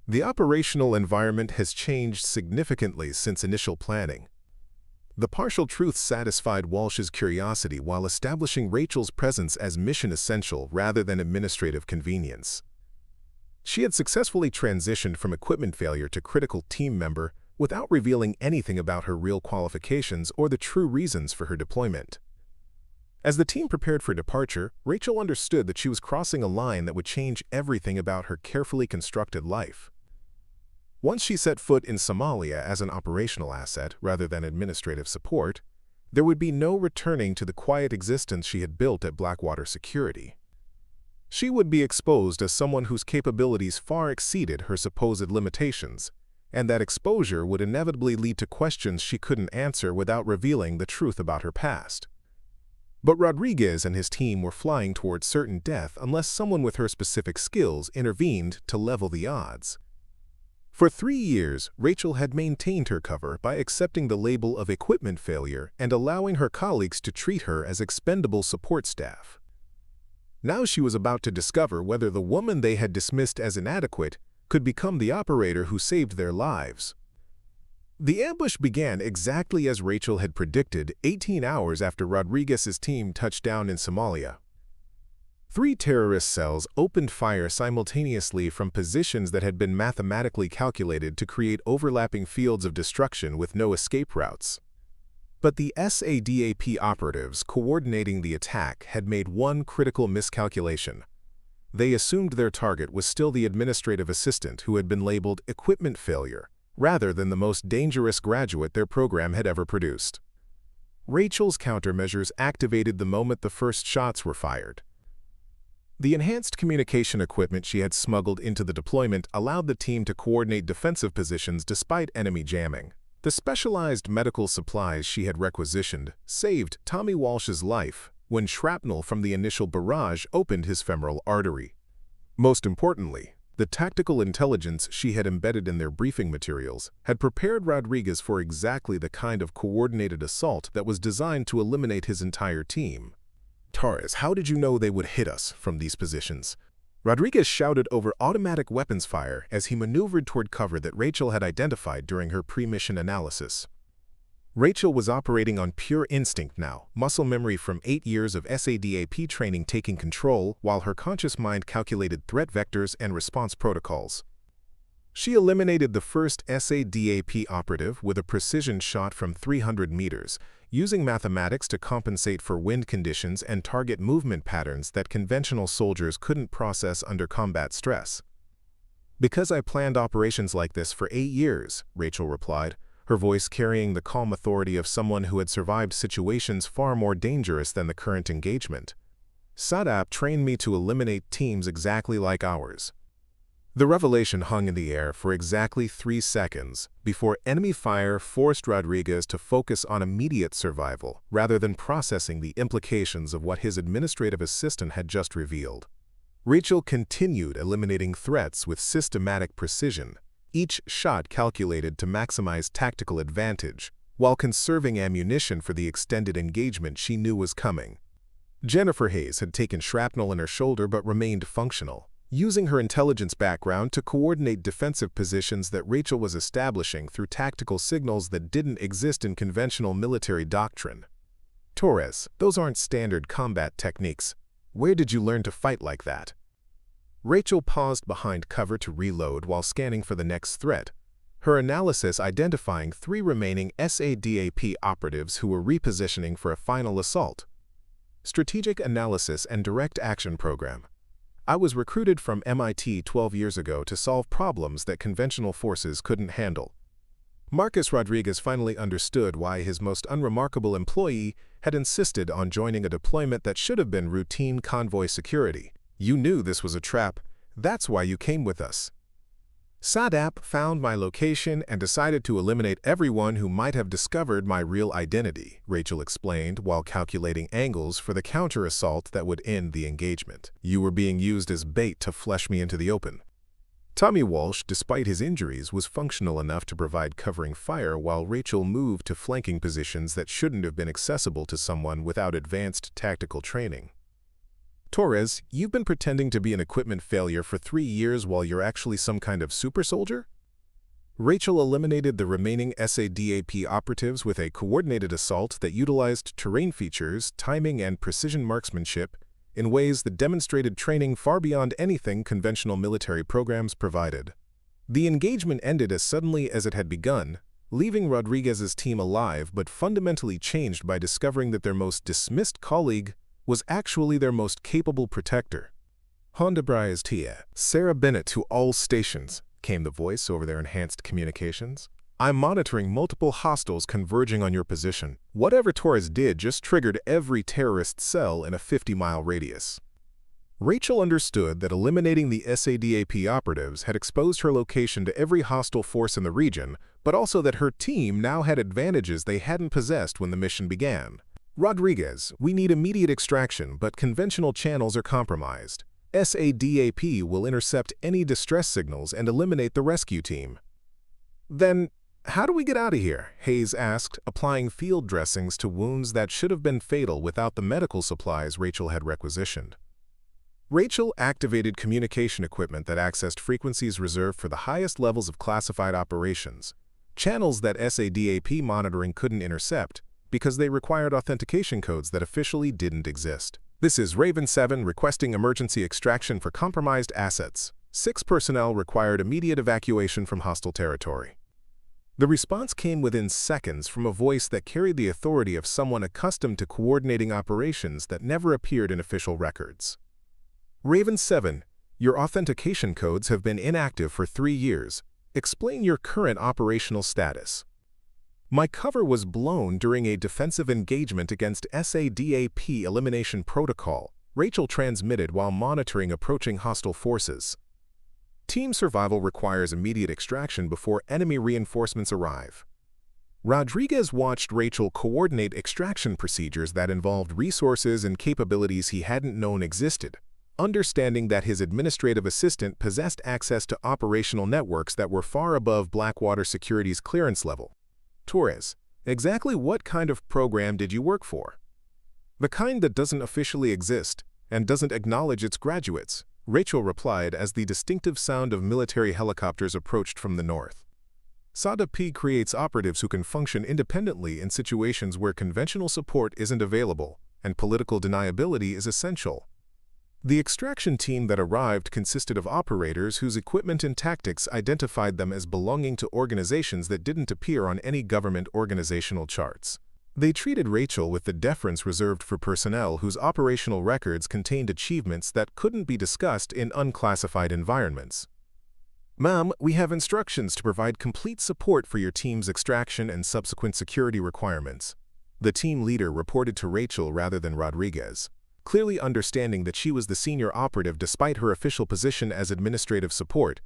The operational environment has changed significantly since initial planning." The partial truth satisfied Walsh's curiosity while establishing Rachel's presence as mission essential rather than administrative convenience. She had successfully transitioned from equipment failure to critical team member without revealing anything about her real qualifications or the true reasons for her deployment. As the team prepared for departure, Rachel understood that she was crossing a line that would change everything about her carefully constructed life. Once she set foot in Somalia as an operational asset rather than administrative support, there would be no returning to the quiet existence she had built at Blackwater Security. She would be exposed as someone whose capabilities far exceeded her supposed limitations, and that exposure would inevitably lead to questions she couldn't answer without revealing the truth about her past. But Rodriguez and his team were flying towards certain death unless someone with her specific skills intervened to level the odds. For 3 years, Rachel had maintained her cover by accepting the label of equipment failure and allowing her colleagues to treat her as expendable support staff. Now she was about to discover whether the woman they had dismissed as inadequate could become the operator who saved their lives. The ambush began exactly as Rachel had predicted 18 hours after Rodriguez's team touched down in Somalia. 3 terrorist cells opened fire simultaneously from positions that had been mathematically calculated to create overlapping fields of destruction with no escape routes. But the SADAP operatives coordinating the attack had made one critical miscalculation. They assumed their target was still the administrative assistant who had been labeled equipment failure, rather than the most dangerous graduate their program had ever produced. Rachel's countermeasures activated the moment the first shots were fired. The enhanced communication equipment she had smuggled into the deployment allowed the team to coordinate defensive positions despite enemy jamming. The specialized medical supplies she had requisitioned saved Tommy Walsh's life when shrapnel from the initial barrage opened his femoral artery. Most importantly, the tactical intelligence she had embedded in their briefing materials had prepared Rodriguez for exactly the kind of coordinated assault that was designed to eliminate his entire team. "Torres, how did you know they would hit us from these positions?" Rodriguez shouted over automatic weapons fire as he maneuvered toward cover that Rachel had identified during her pre-mission analysis. Rachel was operating on pure instinct now, muscle memory from 8 years of SADAP training taking control while her conscious mind calculated threat vectors and response protocols. She eliminated the first SADAP operative with a precision shot from 300 meters, using mathematics to compensate for wind conditions and target movement patterns that conventional soldiers couldn't process under combat stress. "Because I planned operations like this for 8 years, Rachel replied, her voice carrying the calm authority of someone who had survived situations far more dangerous than the current engagement. SADAP trained me to eliminate teams exactly like ours." The revelation hung in the air for exactly 3 seconds before enemy fire forced Rodriguez to focus on immediate survival rather than processing the implications of what his administrative assistant had just revealed. Rachel continued eliminating threats with systematic precision, each shot calculated to maximize tactical advantage, while conserving ammunition for the extended engagement she knew was coming. Jennifer Hayes had taken shrapnel in her shoulder but remained functional, using her intelligence background to coordinate defensive positions that Rachel was establishing through tactical signals that didn't exist in conventional military doctrine. "Torres, those aren't standard combat techniques. Where did you learn to fight like that?" Rachel paused behind cover to reload while scanning for the next threat, her analysis identifying 3 remaining SADAP operatives who were repositioning for a final assault. Strategic Analysis and Direct Action Program. "I was recruited from MIT 12 years ago to solve problems that conventional forces couldn't handle." Marcus Rodriguez finally understood why his most unremarkable employee had insisted on joining a deployment that should have been routine convoy security. "You knew this was a trap. That's why you came with us." SADAP found my location and decided to eliminate everyone who might have discovered my real identity, Rachel explained while calculating angles for the counter-assault that would end the engagement. "You were being used as bait to flesh me into the open." Tommy Walsh, despite his injuries, was functional enough to provide covering fire while Rachel moved to flanking positions that shouldn't have been accessible to someone without advanced tactical training. "Torres, you've been pretending to be an equipment failure for 3 years while you're actually some kind of super soldier?" Rachel eliminated the remaining SADAP operatives with a coordinated assault that utilized terrain features, timing, and precision marksmanship in ways that demonstrated training far beyond anything conventional military programs provided. The engagement ended as suddenly as it had begun, leaving Rodriguez's team alive but fundamentally changed by discovering that their most dismissed colleague was actually their most capable protector. "Honda Bryas Tia, Sarah Bennett to all stations," came the voice over their enhanced communications. "I'm monitoring multiple hostiles converging on your position. Whatever Torres did just triggered every terrorist cell in a 50-mile radius." Rachel understood that eliminating the SADAP operatives had exposed her location to every hostile force in the region, but also that her team now had advantages they hadn't possessed when the mission began. Rodriguez, we need immediate extraction, but conventional channels are compromised. SADAP will intercept any distress signals and eliminate the rescue team. Then, how do we get out of here? Hayes asked, applying field dressings to wounds that should have been fatal without the medical supplies Rachel had requisitioned. Rachel activated communication equipment that accessed frequencies reserved for the highest levels of classified operations, channels that SADAP monitoring couldn't intercept because they required authentication codes that officially didn't exist. This is Raven 7 requesting emergency extraction for compromised assets. 6 personnel required immediate evacuation from hostile territory. The response came within seconds from a voice that carried the authority of someone accustomed to coordinating operations that never appeared in official records. Raven 7, your authentication codes have been inactive for 3 years. Explain your current operational status. My cover was blown during a defensive engagement against SADAP elimination protocol, Rachel transmitted while monitoring approaching hostile forces. Team survival requires immediate extraction before enemy reinforcements arrive. Rodriguez watched Rachel coordinate extraction procedures that involved resources and capabilities he hadn't known existed, understanding that his administrative assistant possessed access to operational networks that were far above Blackwater Security's clearance level. Torres, exactly what kind of program did you work for? The kind that doesn't officially exist and doesn't acknowledge its graduates, Rachel replied as the distinctive sound of military helicopters approached from the north. SADAP creates operatives who can function independently in situations where conventional support isn't available and political deniability is essential. The extraction team that arrived consisted of operators whose equipment and tactics identified them as belonging to organizations that didn't appear on any government organizational charts. They treated Rachel with the deference reserved for personnel whose operational records contained achievements that couldn't be discussed in unclassified environments. Ma'am, we have instructions to provide complete support for your team's extraction and subsequent security requirements. The team leader reported to Rachel rather than Rodriguez, clearly understanding that she was the senior operative despite her official position as administrative support.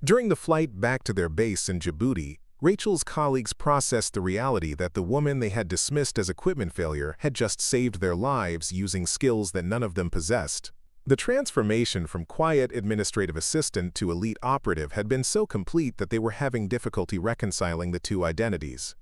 During the flight back to their base in Djibouti, Rachel's colleagues processed the reality that the woman they had dismissed as equipment failure had just saved their lives using skills that none of them possessed. The transformation from quiet administrative assistant to elite operative had been so complete that they were having difficulty reconciling the two identities.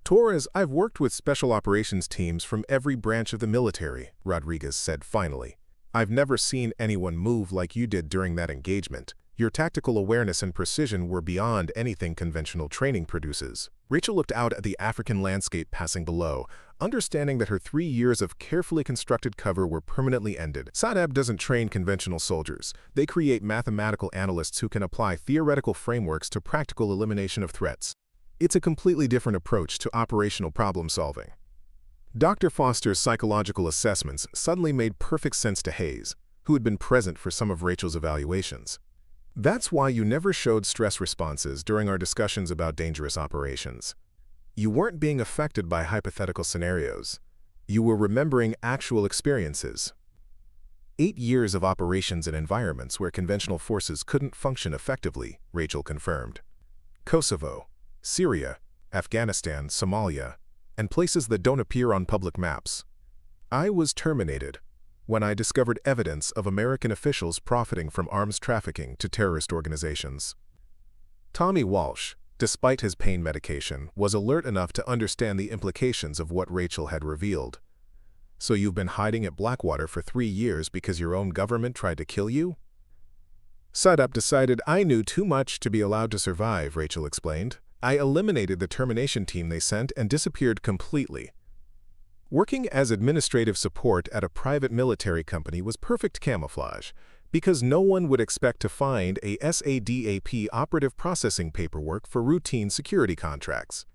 Torres, I've worked with special operations teams from every branch of the military, Rodriguez said finally. I've never seen anyone move like you did during that engagement. Your tactical awareness and precision were beyond anything conventional training produces. Rachel looked out at the African landscape passing below, understanding that her 3 years of carefully constructed cover were permanently ended. SADAP doesn't train conventional soldiers. They create mathematical analysts who can apply theoretical frameworks to practical elimination of threats. It's a completely different approach to operational problem solving. Dr. Foster's psychological assessments suddenly made perfect sense to Hayes, who had been present for some of Rachel's evaluations. That's why you never showed stress responses during our discussions about dangerous operations. You weren't being affected by hypothetical scenarios. You were remembering actual experiences. 8 years of operations in environments where conventional forces couldn't function effectively, Rachel confirmed. Kosovo, Syria, Afghanistan, Somalia, and places that don't appear on public maps. I was terminated when I discovered evidence of American officials profiting from arms trafficking to terrorist organizations. Tommy Walsh, despite his pain medication, was alert enough to understand the implications of what Rachel had revealed. So you've been hiding at Blackwater for 3 years because your own government tried to kill you? SADAP decided I knew too much to be allowed to survive, Rachel explained. I eliminated the termination team they sent and disappeared completely. Working as administrative support at a private military company was perfect camouflage, because no one would expect to find a SADAP operative processing paperwork for routine security contracts.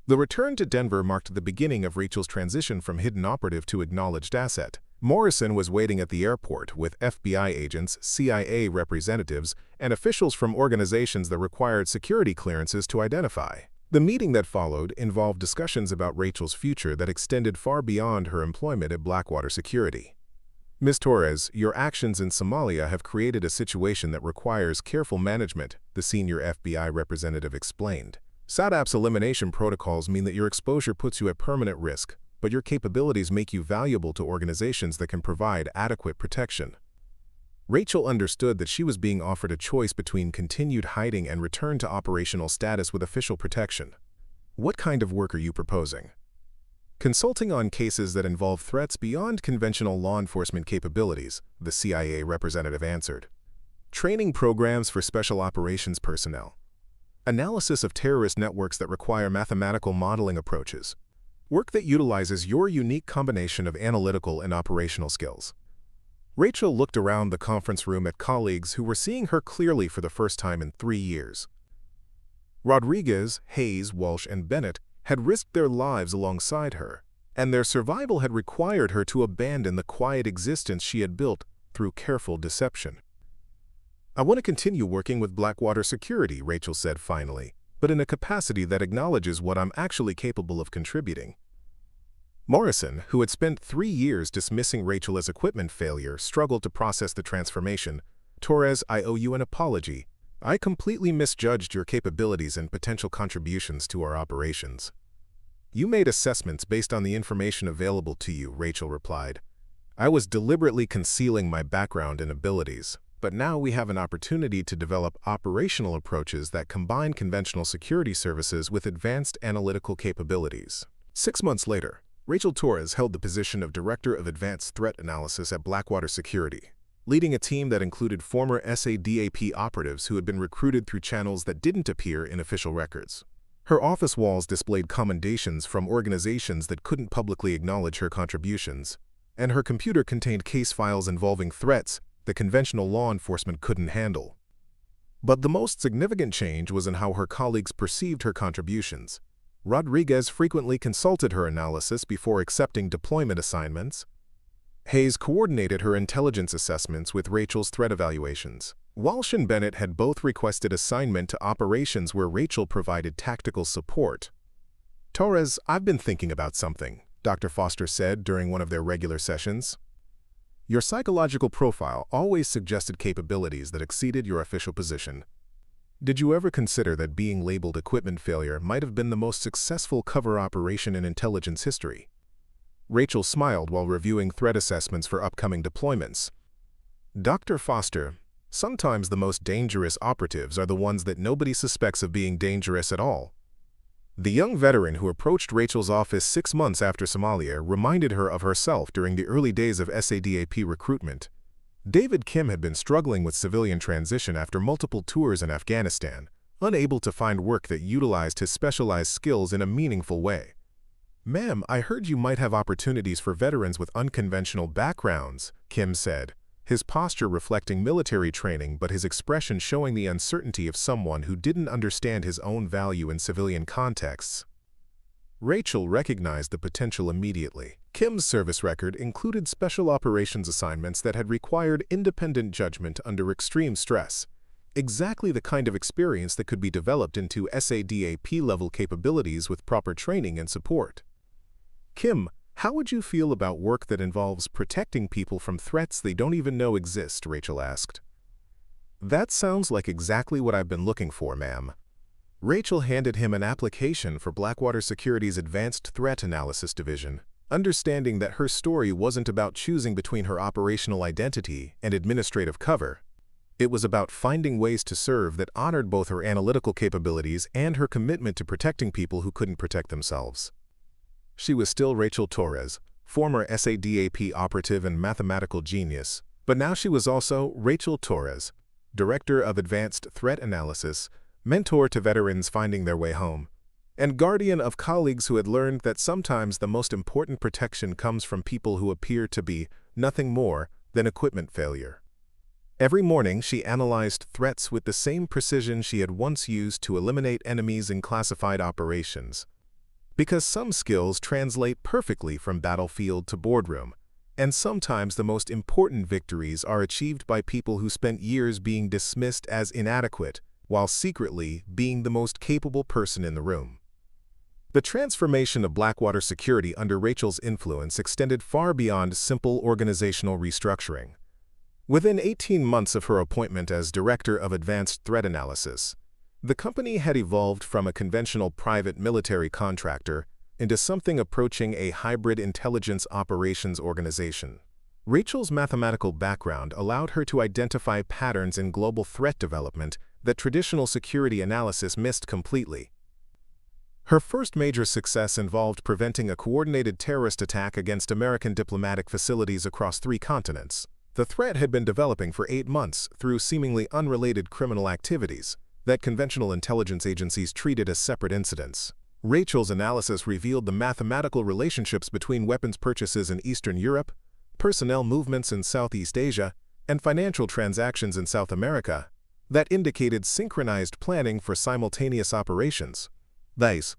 The return to Denver marked the beginning of Rachel's transition from hidden operative to acknowledged asset. Morrison was waiting at the airport with FBI agents, CIA representatives, and officials from organizations that required security clearances to identify. The meeting that followed involved discussions about Rachel's future that extended far beyond her employment at Blackwater Security. Ms. Torres, your actions in Somalia have created a situation that requires careful management, the senior FBI representative explained. SADAP's elimination protocols mean that your exposure puts you at permanent risk, but your capabilities make you valuable to organizations that can provide adequate protection. Rachel understood that she was being offered a choice between continued hiding and return to operational status with official protection. What kind of work are you proposing? Consulting on cases that involve threats beyond conventional law enforcement capabilities, the CIA representative answered. Training programs for special operations personnel. Analysis of terrorist networks that require mathematical modeling approaches. Work that utilizes your unique combination of analytical and operational skills. Rachel looked around the conference room at colleagues who were seeing her clearly for the first time in 3 years. Rodriguez, Hayes, Walsh, and Bennett had risked their lives alongside her, and their survival had required her to abandon the quiet existence she had built through careful deception. I want to continue working with Blackwater Security, Rachel said finally, but in a capacity that acknowledges what I'm actually capable of contributing. Morrison, who had spent 3 years dismissing Rachel as equipment failure, struggled to process the transformation. Torres, I owe you an apology. I completely misjudged your capabilities and potential contributions to our operations. You made assessments based on the information available to you, Rachel replied. I was deliberately concealing my background and abilities, but now we have an opportunity to develop operational approaches that combine conventional security services with advanced analytical capabilities. 6 months later, Rachel Torres held the position of Director of Advanced Threat Analysis at Blackwater Security, leading a team that included former SADAP operatives who had been recruited through channels that didn't appear in official records. Her office walls displayed commendations from organizations that couldn't publicly acknowledge her contributions, and her computer contained case files involving threats that conventional law enforcement couldn't handle. But the most significant change was in how her colleagues perceived her contributions. Rodriguez frequently consulted her analysis before accepting deployment assignments. Hayes coordinated her intelligence assessments with Rachel's threat evaluations. Walsh and Bennett had both requested assignment to operations where Rachel provided tactical support. Torres, I've been thinking about something, Dr. Foster said during one of their regular sessions. Your psychological profile always suggested capabilities that exceeded your official position. Did you ever consider that being labeled equipment failure might have been the most successful cover operation in intelligence history? Rachel smiled while reviewing threat assessments for upcoming deployments. Dr. Foster, sometimes the most dangerous operatives are the ones that nobody suspects of being dangerous at all. The young veteran who approached Rachel's office 6 months after Somalia reminded her of herself during the early days of SADAP recruitment. David Kim had been struggling with civilian transition after multiple tours in Afghanistan, unable to find work that utilized his specialized skills in a meaningful way. Ma'am, I heard you might have opportunities for veterans with unconventional backgrounds, Kim said, his posture reflecting military training but his expression showing the uncertainty of someone who didn't understand his own value in civilian contexts. Rachel recognized the potential immediately. Kim's service record included special operations assignments that had required independent judgment under extreme stress, exactly the kind of experience that could be developed into SADAP-level capabilities with proper training and support. Kim, how would you feel about work that involves protecting people from threats they don't even know exist? Rachel asked. That sounds like exactly what I've been looking for, ma'am. Rachel handed him an application for Blackwater Security's Advanced Threat Analysis Division, understanding that her story wasn't about choosing between her operational identity and administrative cover. It was about finding ways to serve that honored both her analytical capabilities and her commitment to protecting people who couldn't protect themselves. She was still Rachel Torres, former SADAP operative and mathematical genius, but now she was also Rachel Torres, Director of Advanced Threat Analysis, mentor to veterans finding their way home, and guardian of colleagues who had learned that sometimes the most important protection comes from people who appear to be nothing more than equipment failure. Every morning, she analyzed threats with the same precision she had once used to eliminate enemies in classified operations. Because some skills translate perfectly from battlefield to boardroom, and sometimes the most important victories are achieved by people who spent years being dismissed as inadequate, while secretly being the most capable person in the room. The transformation of Blackwater Security under Rachel's influence extended far beyond simple organizational restructuring. Within 18 months of her appointment as Director of Advanced Threat Analysis, the company had evolved from a conventional private military contractor into something approaching a hybrid intelligence operations organization. Rachel's mathematical background allowed her to identify patterns in global threat development that traditional security analysis missed completely. Her first major success involved preventing a coordinated terrorist attack against American diplomatic facilities across 3 continents. The threat had been developing for 8 months through seemingly unrelated criminal activities that conventional intelligence agencies treated as separate incidents. Rachel's analysis revealed the mathematical relationships between weapons purchases in Eastern Europe, personnel movements in Southeast Asia, and financial transactions in South America that indicated synchronized planning for simultaneous operations. Thus,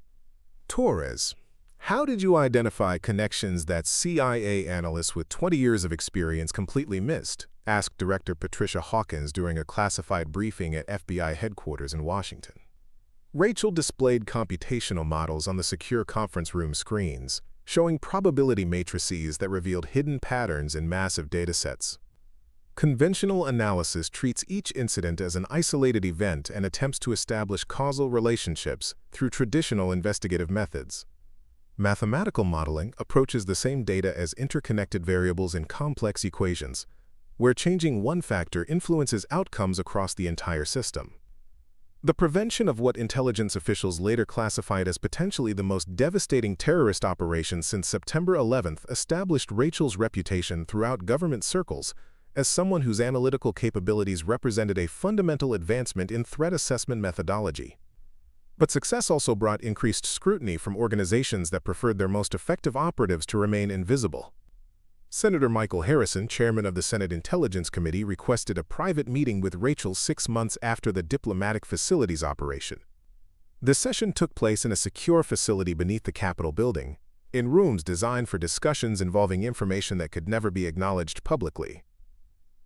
Torres, how did you identify connections that CIA analysts with 20 years of experience completely missed? Asked Director Patricia Hawkins during a classified briefing at FBI headquarters in Washington. Rachel displayed computational models on the secure conference room screens, showing probability matrices that revealed hidden patterns in massive datasets. Conventional analysis treats each incident as an isolated event and attempts to establish causal relationships through traditional investigative methods. Mathematical modeling approaches the same data as interconnected variables in complex equations, where changing one factor influences outcomes across the entire system. The prevention of what intelligence officials later classified as potentially the most devastating terrorist operation since September 11 established Rachel's reputation throughout government circles as someone whose analytical capabilities represented a fundamental advancement in threat assessment methodology. But success also brought increased scrutiny from organizations that preferred their most effective operatives to remain invisible. Senator Michael Harrison, chairman of the Senate Intelligence Committee, requested a private meeting with Rachel 6 months after the diplomatic facilities operation. The session took place in a secure facility beneath the Capitol building, in rooms designed for discussions involving information that could never be acknowledged publicly.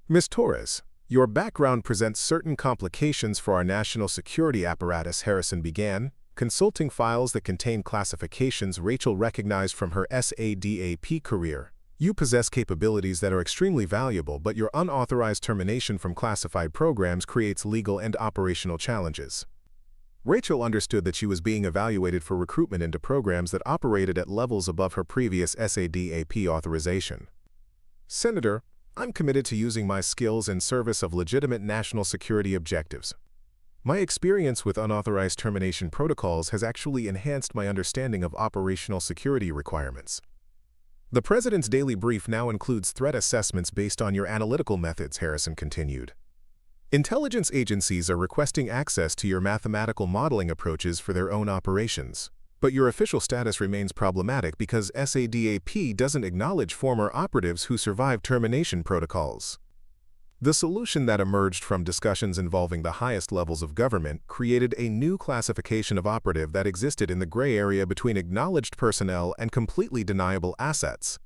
Ms. Torres, your background presents certain complications for our national security apparatus, Harrison began, consulting files that contain classifications Rachel recognized from her SADAP career. You possess capabilities that are extremely valuable, but your unauthorized termination from classified programs creates legal and operational challenges. Rachel understood that she was being evaluated for recruitment into programs that operated at levels above her previous SADAP authorization. Senator, I'm committed to using my skills in service of legitimate national security objectives. My experience with unauthorized termination protocols has actually enhanced my understanding of operational security requirements. The President's daily brief now includes threat assessments based on your analytical methods, Harrison continued. Intelligence agencies are requesting access to your mathematical modeling approaches for their own operations. But your official status remains problematic because SADAP doesn't acknowledge former operatives who survived termination protocols. The solution that emerged from discussions involving the highest levels of government created a new classification of operative that existed in the gray area between acknowledged personnel and completely deniable assets.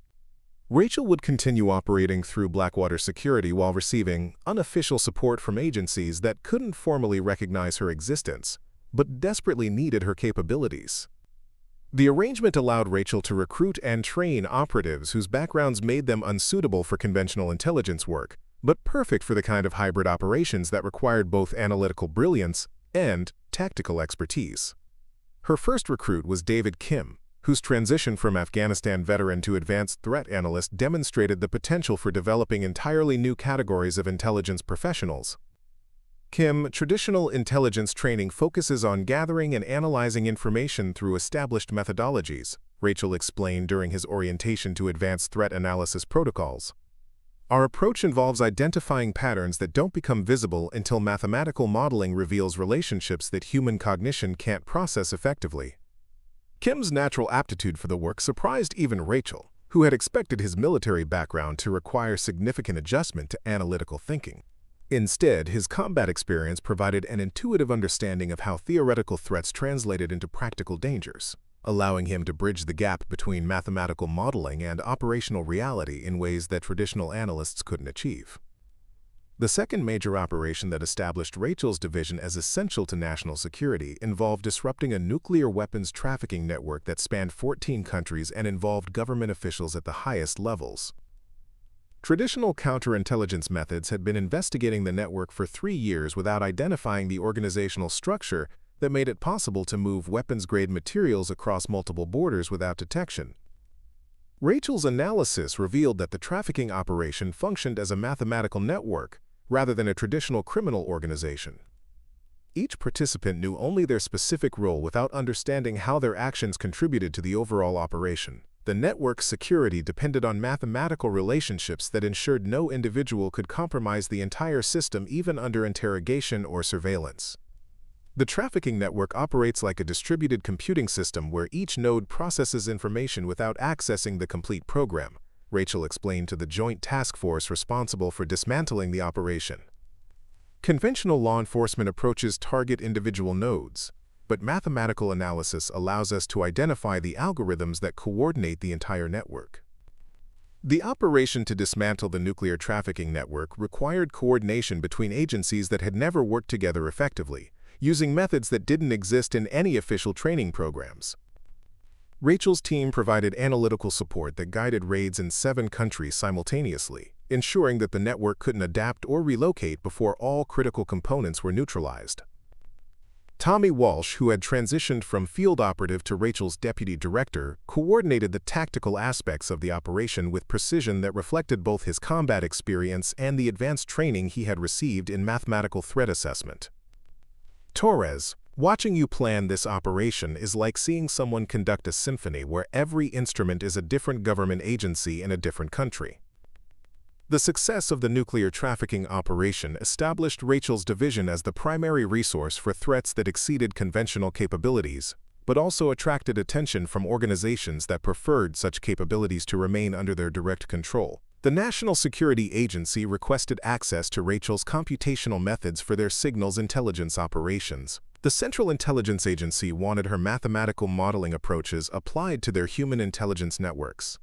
Rachel would continue operating through Blackwater Security while receiving unofficial support from agencies that couldn't formally recognize her existence, but desperately needed her capabilities. The arrangement allowed Rachel to recruit and train operatives whose backgrounds made them unsuitable for conventional intelligence work, but perfect for the kind of hybrid operations that required both analytical brilliance and tactical expertise. Her first recruit was David Kim, whose transition from Afghanistan veteran to advanced threat analyst demonstrated the potential for developing entirely new categories of intelligence professionals. Kim, traditional intelligence training focuses on gathering and analyzing information through established methodologies, Rachel explained during his orientation to advanced threat analysis protocols. Our approach involves identifying patterns that don't become visible until mathematical modeling reveals relationships that human cognition can't process effectively. Kim's natural aptitude for the work surprised even Rachel, who had expected his military background to require significant adjustment to analytical thinking. Instead, his combat experience provided an intuitive understanding of how theoretical threats translated into practical dangers, allowing him to bridge the gap between mathematical modeling and operational reality in ways that traditional analysts couldn't achieve. The second major operation that established Rachel's division as essential to national security involved disrupting a nuclear weapons trafficking network that spanned 14 countries and involved government officials at the highest levels. Traditional counterintelligence methods had been investigating the network for 3 years without identifying the organizational structure that made it possible to move weapons-grade materials across multiple borders without detection. Rachel's analysis revealed that the trafficking operation functioned as a mathematical network rather than a traditional criminal organization. Each participant knew only their specific role without understanding how their actions contributed to the overall operation. The network's security depended on mathematical relationships that ensured no individual could compromise the entire system even under interrogation or surveillance. The trafficking network operates like a distributed computing system where each node processes information without accessing the complete program, Rachel explained to the Joint Task Force responsible for dismantling the operation. Conventional law enforcement approaches target individual nodes, but mathematical analysis allows us to identify the algorithms that coordinate the entire network. The operation to dismantle the nuclear trafficking network required coordination between agencies that had never worked together effectively, using methods that didn't exist in any official training programs. Rachel's team provided analytical support that guided raids in 7 countries simultaneously, ensuring that the network couldn't adapt or relocate before all critical components were neutralized. Tommy Walsh, who had transitioned from field operative to Rachel's deputy director, coordinated the tactical aspects of the operation with precision that reflected both his combat experience and the advanced training he had received in mathematical threat assessment. Torres, watching you plan this operation is like seeing someone conduct a symphony where every instrument is a different government agency in a different country. The success of the nuclear trafficking operation established Rachel's division as the primary resource for threats that exceeded conventional capabilities, but also attracted attention from organizations that preferred such capabilities to remain under their direct control. The National Security Agency requested access to Rachel's computational methods for their signals intelligence operations. The Central Intelligence Agency wanted her mathematical modeling approaches applied to their human intelligence networks.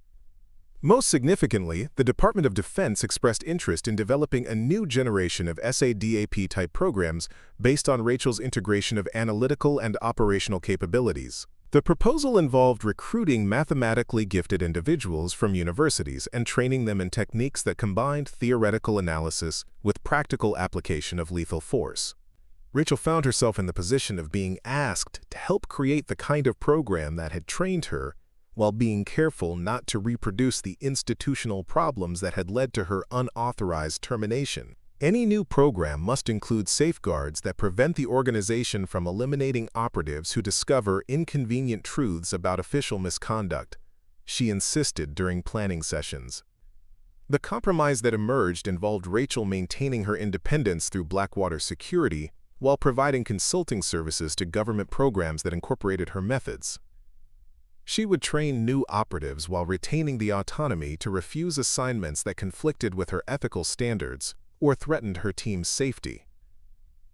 Most significantly, the Department of Defense expressed interest in developing a new generation of SADAP-type programs based on Rachel's integration of analytical and operational capabilities. The proposal involved recruiting mathematically gifted individuals from universities and training them in techniques that combined theoretical analysis with practical application of lethal force. Rachel found herself in the position of being asked to help create the kind of program that had trained her, while being careful not to reproduce the institutional problems that had led to her unauthorized termination. Any new program must include safeguards that prevent the organization from eliminating operatives who discover inconvenient truths about official misconduct, she insisted during planning sessions. The compromise that emerged involved Rachel maintaining her independence through Blackwater Security while providing consulting services to government programs that incorporated her methods. She would train new operatives while retaining the autonomy to refuse assignments that conflicted with her ethical standards or threatened her team's safety.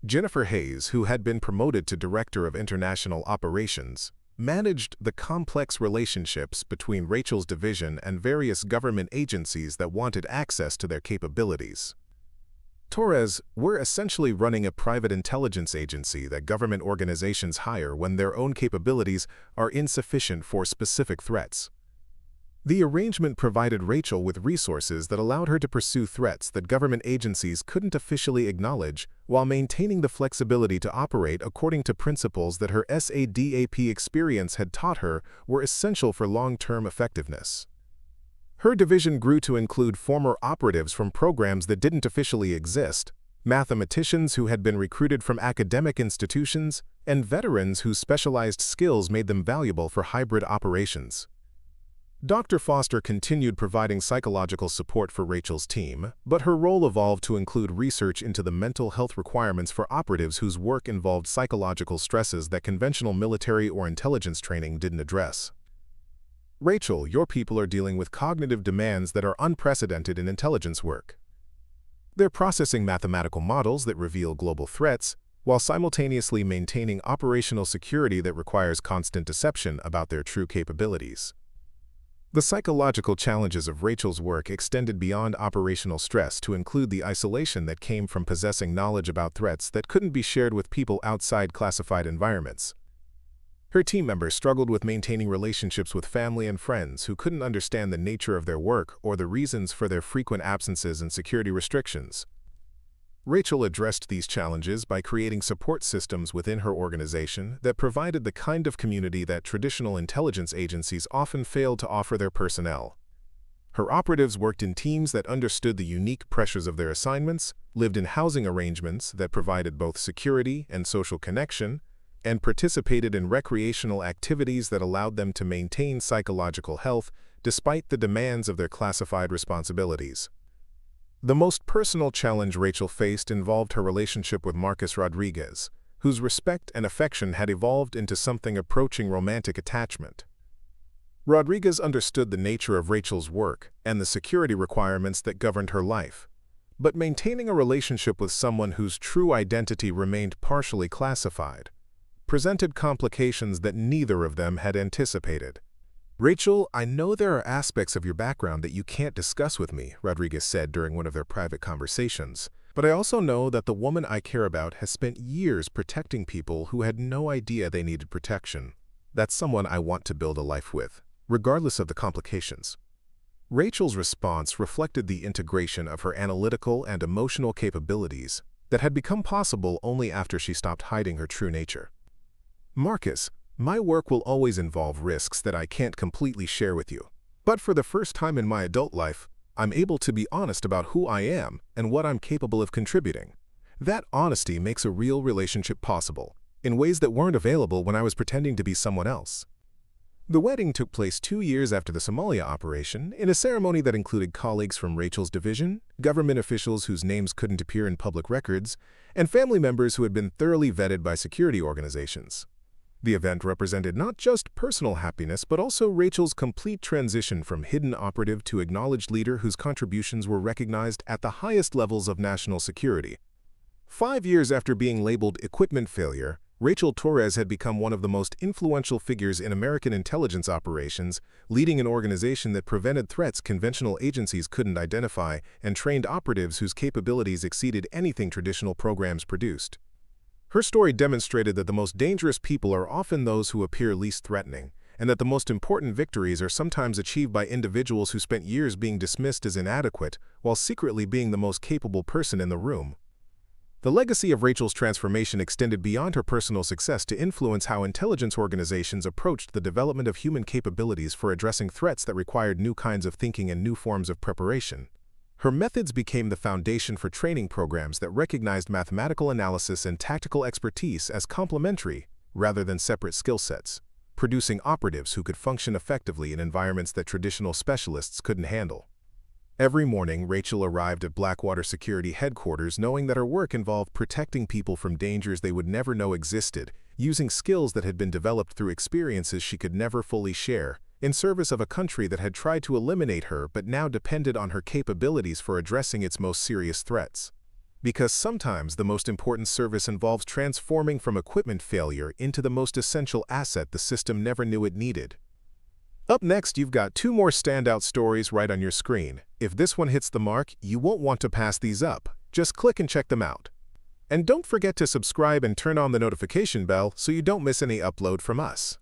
Jennifer Hayes, who had been promoted to Director of International Operations, managed the complex relationships between Rachel's division and various government agencies that wanted access to their capabilities. Torres, we're essentially running a private intelligence agency that government organizations hire when their own capabilities are insufficient for specific threats. The arrangement provided Rachel with resources that allowed her to pursue threats that government agencies couldn't officially acknowledge while maintaining the flexibility to operate according to principles that her SADAP experience had taught her were essential for long-term effectiveness. Her division grew to include former operatives from programs that didn't officially exist, mathematicians who had been recruited from academic institutions, and veterans whose specialized skills made them valuable for hybrid operations. Dr. Foster continued providing psychological support for Rachel's team, but her role evolved to include research into the mental health requirements for operatives whose work involved psychological stresses that conventional military or intelligence training didn't address. Rachel, your people are dealing with cognitive demands that are unprecedented in intelligence work. They're processing mathematical models that reveal global threats, while simultaneously maintaining operational security that requires constant deception about their true capabilities. The psychological challenges of Rachel's work extended beyond operational stress to include the isolation that came from possessing knowledge about threats that couldn't be shared with people outside classified environments. Her team members struggled with maintaining relationships with family and friends who couldn't understand the nature of their work or the reasons for their frequent absences and security restrictions. Rachel addressed these challenges by creating support systems within her organization that provided the kind of community that traditional intelligence agencies often fail to offer their personnel. Her operatives worked in teams that understood the unique pressures of their assignments, lived in housing arrangements that provided both security and social connection, and participated in recreational activities that allowed them to maintain psychological health despite the demands of their classified responsibilities. The most personal challenge Rachel faced involved her relationship with Marcus Rodriguez, whose respect and affection had evolved into something approaching romantic attachment. Rodriguez understood the nature of Rachel's work and the security requirements that governed her life, but maintaining a relationship with someone whose true identity remained partially classified presented complications that neither of them had anticipated. "Rachel, I know there are aspects of your background that you can't discuss with me," Rodriguez said during one of their private conversations, "but I also know that the woman I care about has spent years protecting people who had no idea they needed protection. That's someone I want to build a life with, regardless of the complications." Rachel's response reflected the integration of her analytical and emotional capabilities that had become possible only after she stopped hiding her true nature. "Marcus, my work will always involve risks that I can't completely share with you. But for the first time in my adult life, I'm able to be honest about who I am and what I'm capable of contributing. That honesty makes a real relationship possible, in ways that weren't available when I was pretending to be someone else." The wedding took place 2 years after the Somalia operation, in a ceremony that included colleagues from Rachel's division, government officials whose names couldn't appear in public records, and family members who had been thoroughly vetted by security organizations. The event represented not just personal happiness, but also Rachel's complete transition from hidden operative to acknowledged leader whose contributions were recognized at the highest levels of national security. 5 years after being labeled equipment failure, Rachel Torres had become one of the most influential figures in American intelligence operations, leading an organization that prevented threats conventional agencies couldn't identify and trained operatives whose capabilities exceeded anything traditional programs produced. Her story demonstrated that the most dangerous people are often those who appear least threatening, and that the most important victories are sometimes achieved by individuals who spent years being dismissed as inadequate while secretly being the most capable person in the room. The legacy of Rachel's transformation extended beyond her personal success to influence how intelligence organizations approached the development of human capabilities for addressing threats that required new kinds of thinking and new forms of preparation. Her methods became the foundation for training programs that recognized mathematical analysis and tactical expertise as complementary rather than separate skill sets, producing operatives who could function effectively in environments that traditional specialists couldn't handle. Every morning, Rachel arrived at Blackwater Security headquarters knowing that her work involved protecting people from dangers they would never know existed, using skills that had been developed through experiences she could never fully share, in service of a country that had tried to eliminate her but now depended on her capabilities for addressing its most serious threats. Because sometimes the most important service involves transforming from equipment failure into the most essential asset the system never knew it needed. Up next, you've got 2 more standout stories right on your screen. If this one hits the mark, you won't want to pass these up. Just click and check them out. And don't forget to subscribe and turn on the notification bell so you don't miss any upload from us.